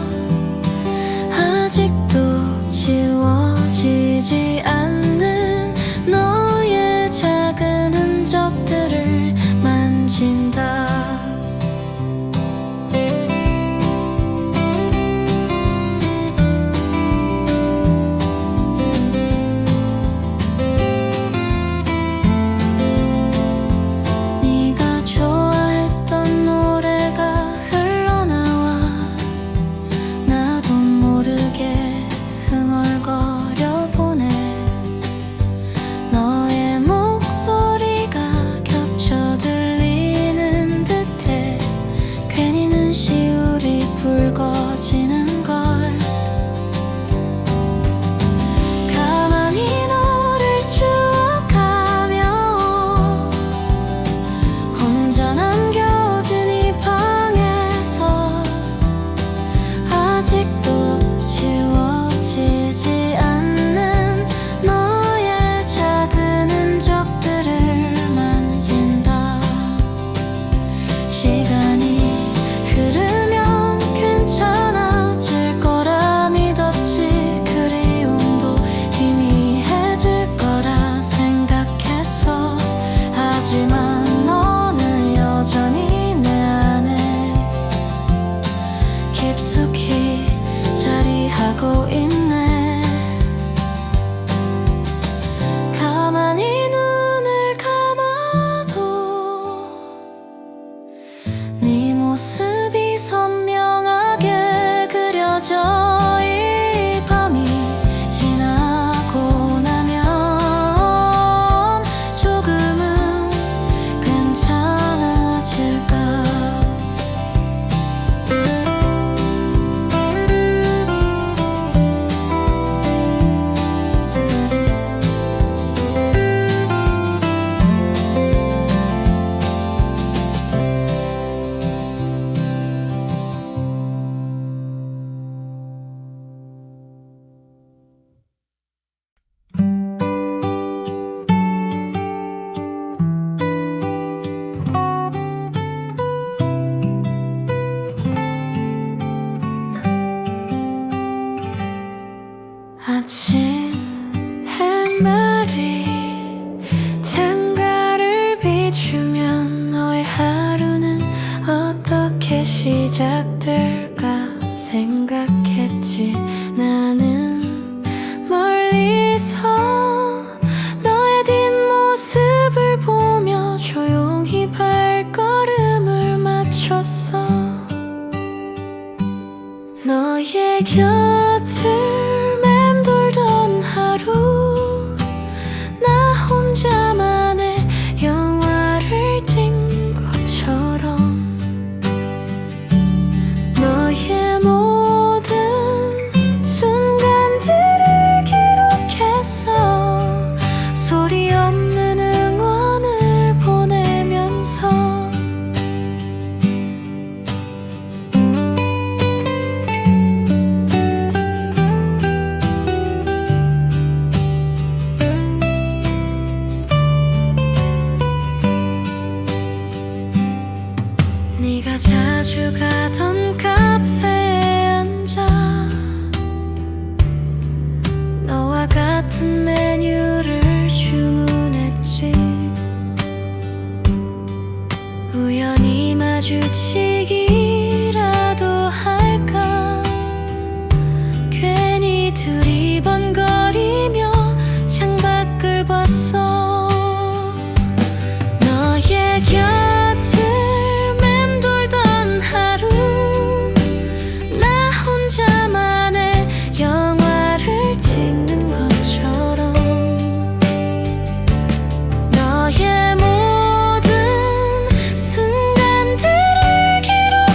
아직도 지워지지 않는 너의 작은 흔적들을 만진다. 네가 좋아했던 노래가 흘러나와 나도 모르게 흥얼거려 보네. 너의 목소리가 겹쳐 들리는 듯해. 괜히 눈시울이 붉어지는 걸. 가만히 너를 추억하며 혼자 남겨진 이 방에서 아직도 지워지지 않는 너의 작은 흔적들을 만진다. 시간이 흐르면 괜찮아질 거라 믿었지. 그리움도 희미해질 거라 생각했어. 하지만 너는 여전히 내 거친 햇살이 창가를 비추면 너의 하루는 어떻게 시작될까 생각했지. 나는 멀리서 너의 뒷모습을 보며 조용히 발걸음을 맞췄어. 너의 곁을 맴돌던 하루, 나 혼자만의 영화를 찍은 것처럼 너의 모든 순간들을 기록했어. 소리 없는 응원을 보내면서 네가 자주 가던 카페에 앉아 너와 같은 메뉴를 주문했지. 우연히 마주치기라도 할까 괜히 둘이 번거리며 창밖을 봤어. 너의 곁을 맴돌던 하루, 나 혼자만의 영화를 찍는 것처럼 너의 모든 순간들을 기록했어.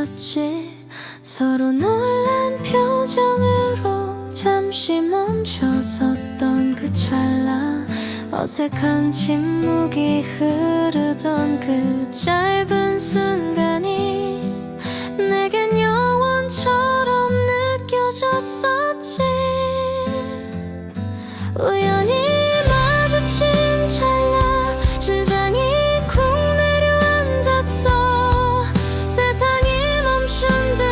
멈췄지. 서로 놀란 표정으로 잠시 멈춰섰던 그 찰나, 어색한 침묵이 흐르던 그 짧은 순간이 내겐 영원처럼 느껴졌었지. 우연히 마주친 찰나 심장이 쿵 내려앉았어. 세상이 멈춘 듯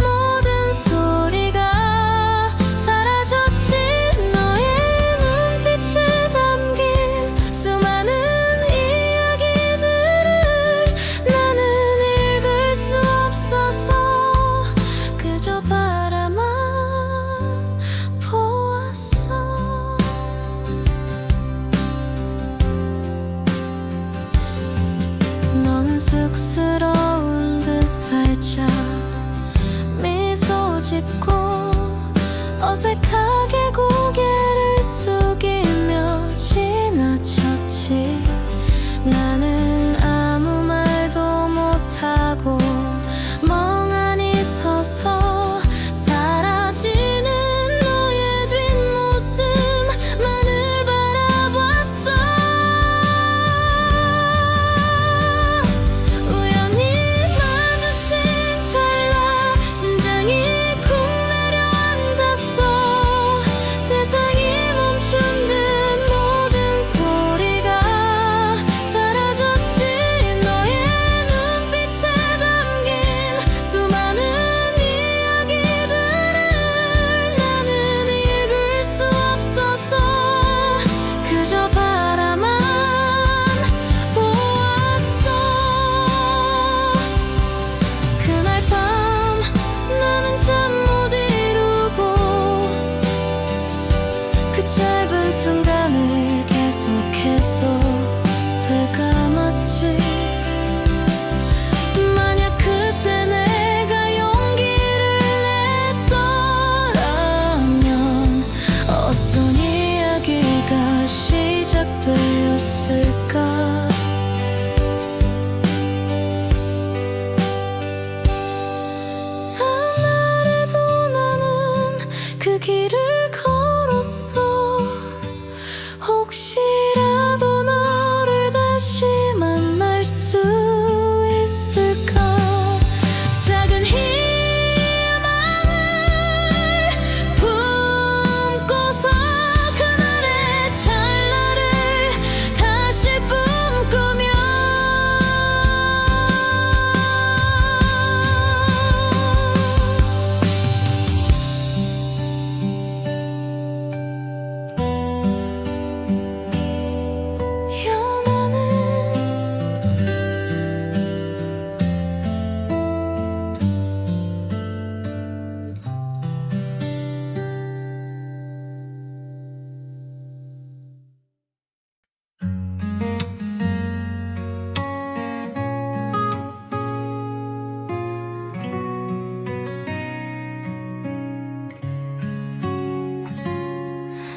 모든 소리가 사라졌지. 너의 눈빛에 담긴 수많은 이야기들을 나는 읽을 수 없어서 그저 바라만 보았어. 너는 쑥스러운 듯 살짝 미소 짓고 어색하게 고개를 숙이며 지나쳤지. 나는 아무 말도 못하고 멍하니 서서 사라지는 너의 뒷모습만을 바라봤어. 우연히 마주친 찰나 심장이 쿵 내려앉았어. 세상이 멈춘 듯 모든 소리가 사라졌지. 너의 눈빛에 담긴 수많은 이야기들을 나는 읽을 수 없어서 그저 바라만 보았어. 그날 밤 나는 잠 못 이루고 그 짧은 순간을 계속해서 되감았지. 만약 그때 내가 용기를 냈더라면 어떤 이야기가 시작되었을까. 다음 날에도 나는 그 길을 걸었어. 혹시라도 너를 다시 만날 수 있을까. 작은 희망을 품고서 그날의 찰나를 다시 꿈꾸며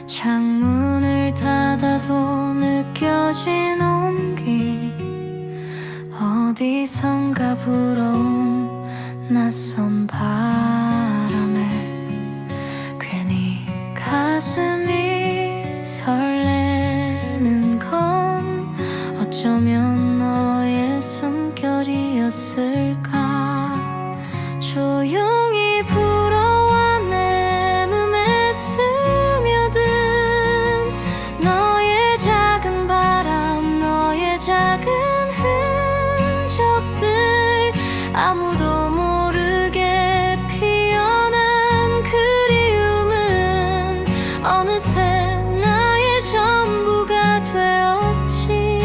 창문을 닫아도 느껴진 온기, 어디선가 불어온 낯선 바람에 괜히 가슴이 설레는 건 어쩌면 너의 숨결이었을까. 조용히 불어와 내 맘에 스며든 너의 작은 바람, 너의 작은 흔적들, 아무도 모르게 피어난 그리움은 어느새 나의 전부가 되었지.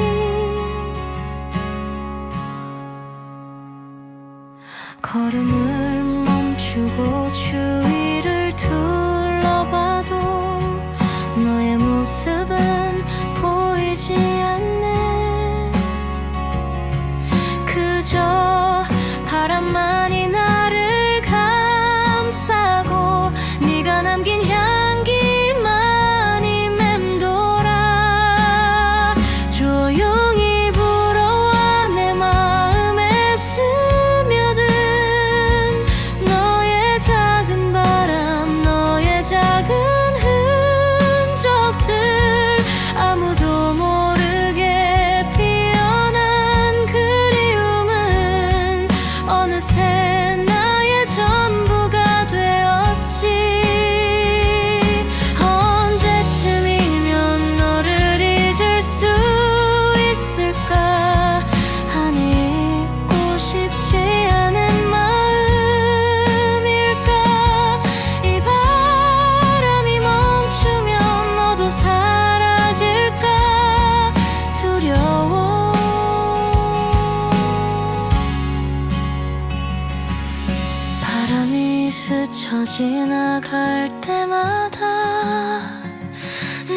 걸음을 멈추고 주위를 둘러봐도 너의 모습은 보이지 않네. 그저 바람만이 나를 감싸고 네가 남긴 향기만이 맴돌아. 조용히 불어와 내 마음에 스며든 지나갈 때마다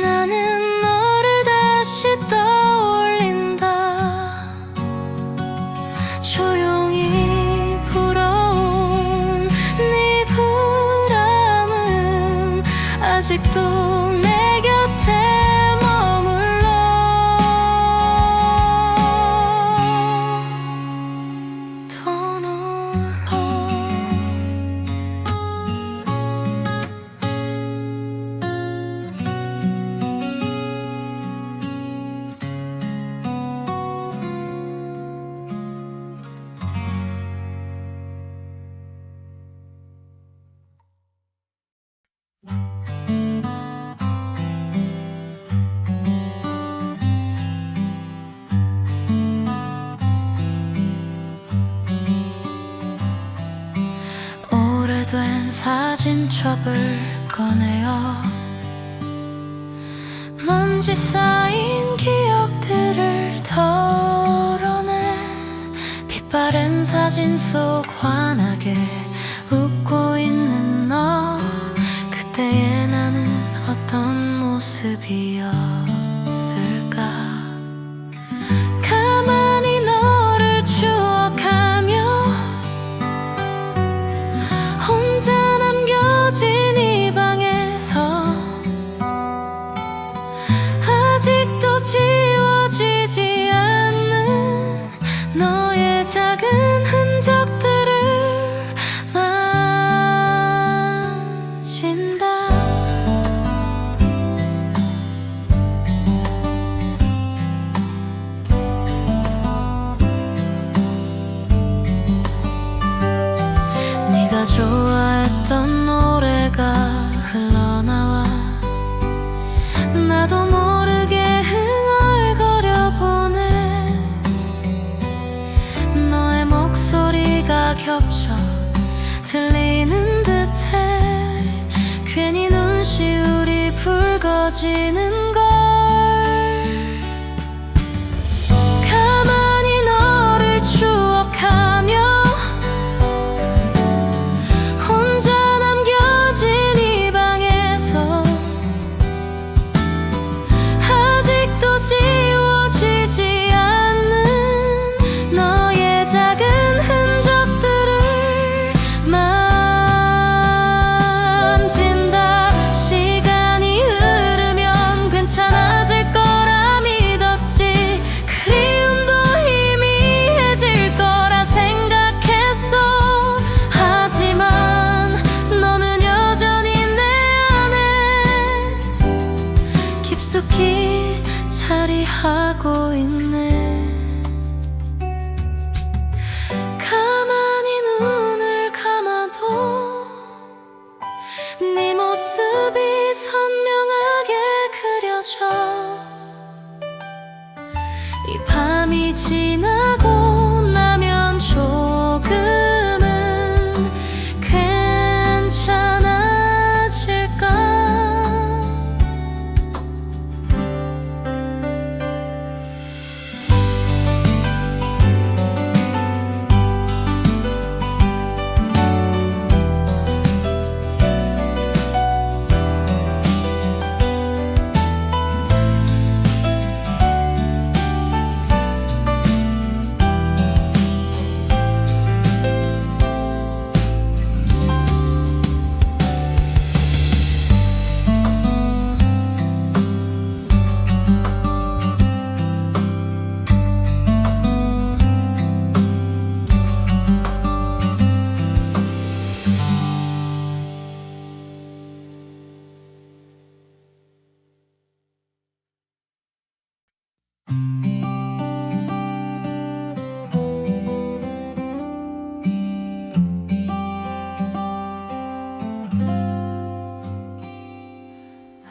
나는 너를 다시 떠올린다. 조용히 불어온 네 바람은 아직도 내 곁에 오래된 사진첩을 꺼내어 먼지 쌓인 기억들을 덜어내. 빛바랜 사진 속 환하게 웃고 있는 너, 그때의 나는 어떤 모습이었을까. 가만히 너를 추억하며 혼자 남겨진 이 방에서 아직도 지워지지 않는 너의 작은 흔적들을 만진다. 네가 좋아했던 노래가 흘러나와 나도 모르게 흥얼거려 보네. 너의 목소리가 겹쳐 들리는 듯해. 괜히 눈시울이 붉어지는 걸. 가만히 너를 추억하며 지워지지 않는 너의 작은 흔적들을 만진다. 시간이 흐르면 괜찮아질 거라 믿었지. 그리움도 희미해질 거라 생각했어. 하지만 너는 여전히 내 안에 깊숙이 자리하고 있네. 가만히 눈을 감아도 네 모습이 선명하게 그려져. 이 밤이 지나고 나면 조금은 괜찮아질까.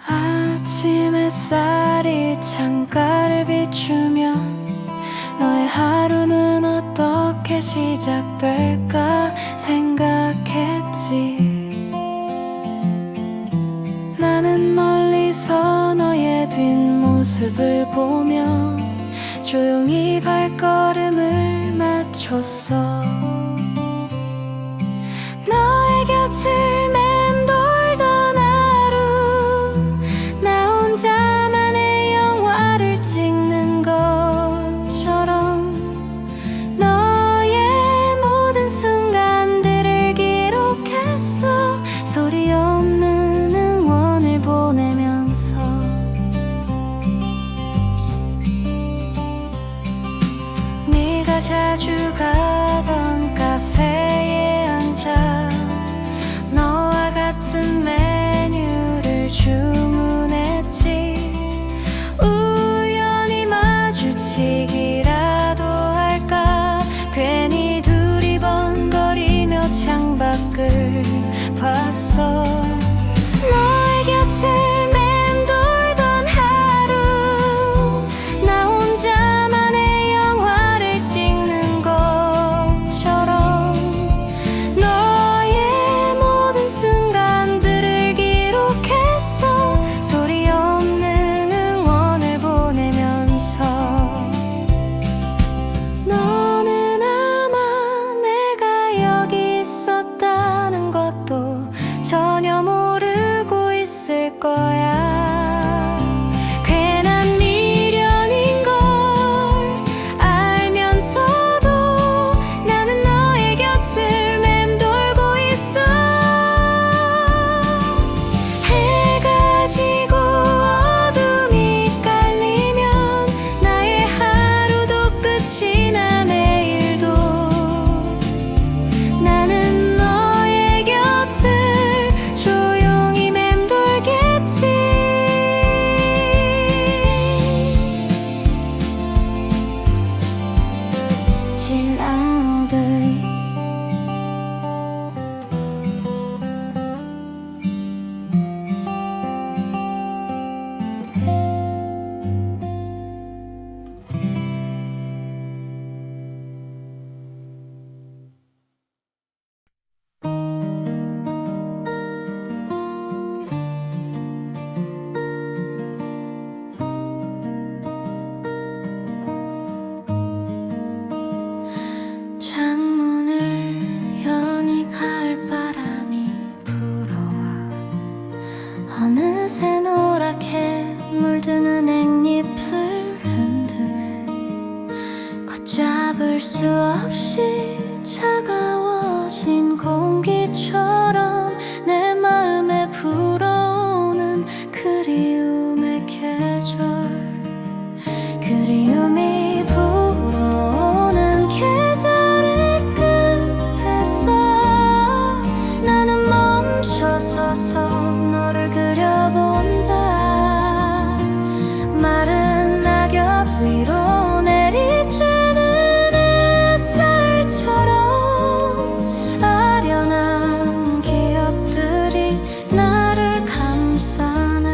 아침 햇살이 창가를 비추면 너의 하루는 어떻게 시작될까 생각했지. 나는 멀리서 너의 뒷모습을 보며 조용히 발걸음을 맞췄어. 너의 곁을 맴돌 같은 메뉴를 주문했지. 우연히 마주치기라도 할까. 괜히 둘이 번거리며 창밖을 봤어. 너의 곁을 맴돌던 하루, 나 혼자만의 영화를 찍는 것처럼 너의 모든 순간들을 기록했어. 소리 없는 응원을 보내면서. 너는 아마 내가 여기 있었다는 것도 전혀 모르고 있을 거야. 괜한 미련인 걸 알면서도 나는 너의 곁을 맴돌고 있어. 해가 지고 어둠이 깔리면 나의 하루도 끝이 나. 내일도 나는 너의 곁을 조용히 맴돌겠지. Chill all day. 창문을 여니 가을바람이 불어와 어느새 노랗게 물드는 앵잎을 흔드네. 걷잡을 수 없이 차가워진 공기처럼 내 마음에 불어오는 그리움의 계절. 그리움이 불어오는 계절의 끝에서 나는 멈춰서서 너를 그려본다. 마른 낙엽 위로 내리쬐는 햇살처럼 아련한 기억들이 나를 감싸네.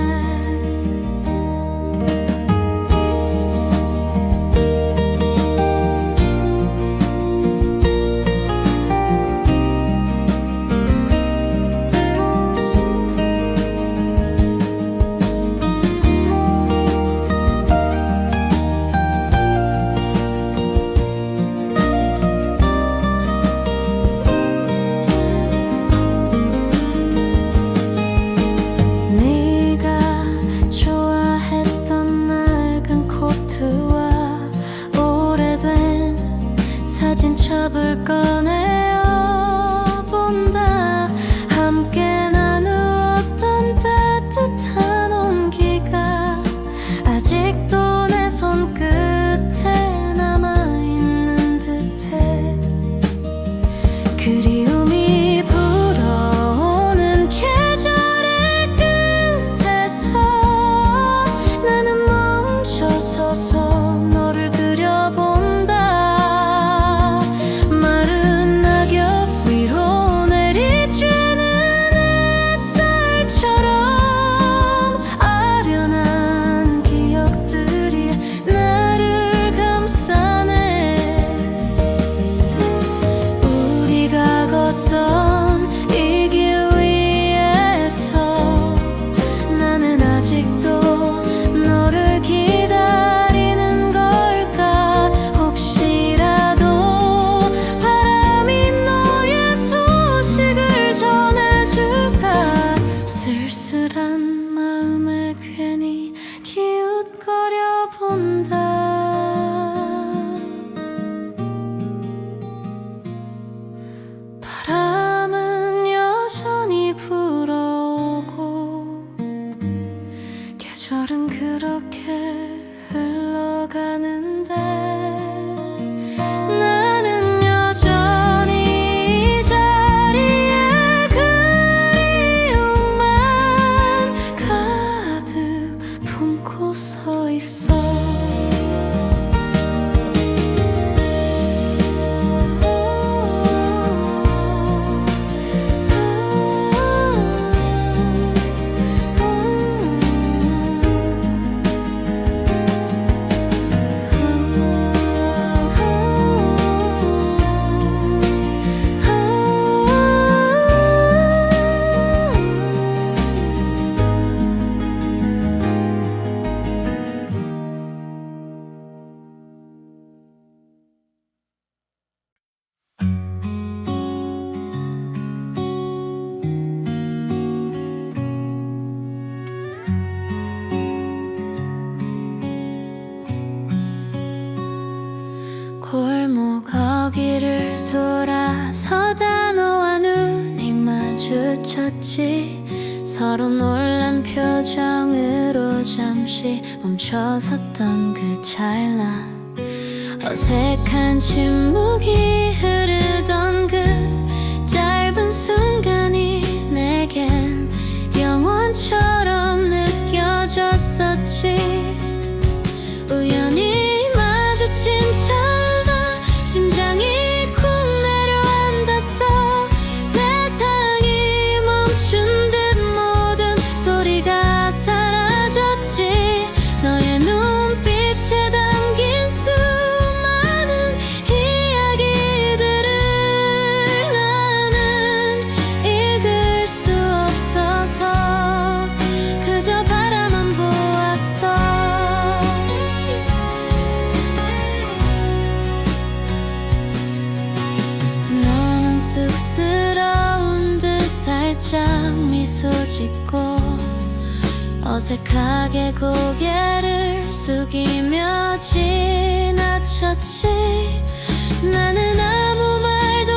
서로 놀란 표정으로 잠시 멈춰섰던 그 찰나 어색한 침묵이 흐르던 그 짧은 순간이 내겐 영원처럼 느껴졌었지. 우연히 마주친 찰나 심장이 쿵 내려앉았어. 세상이 멈춘 듯 모든 소리가 사라졌지. 너의 눈빛에 담긴 수많은 이야기들을 나는 읽을 수 없어서 그저 바라만 보았어. 너는 쑥스러운 듯 살짝 미소 짓고 어색하게 고개를 숙이며 지나쳤지. 나는 아무 말도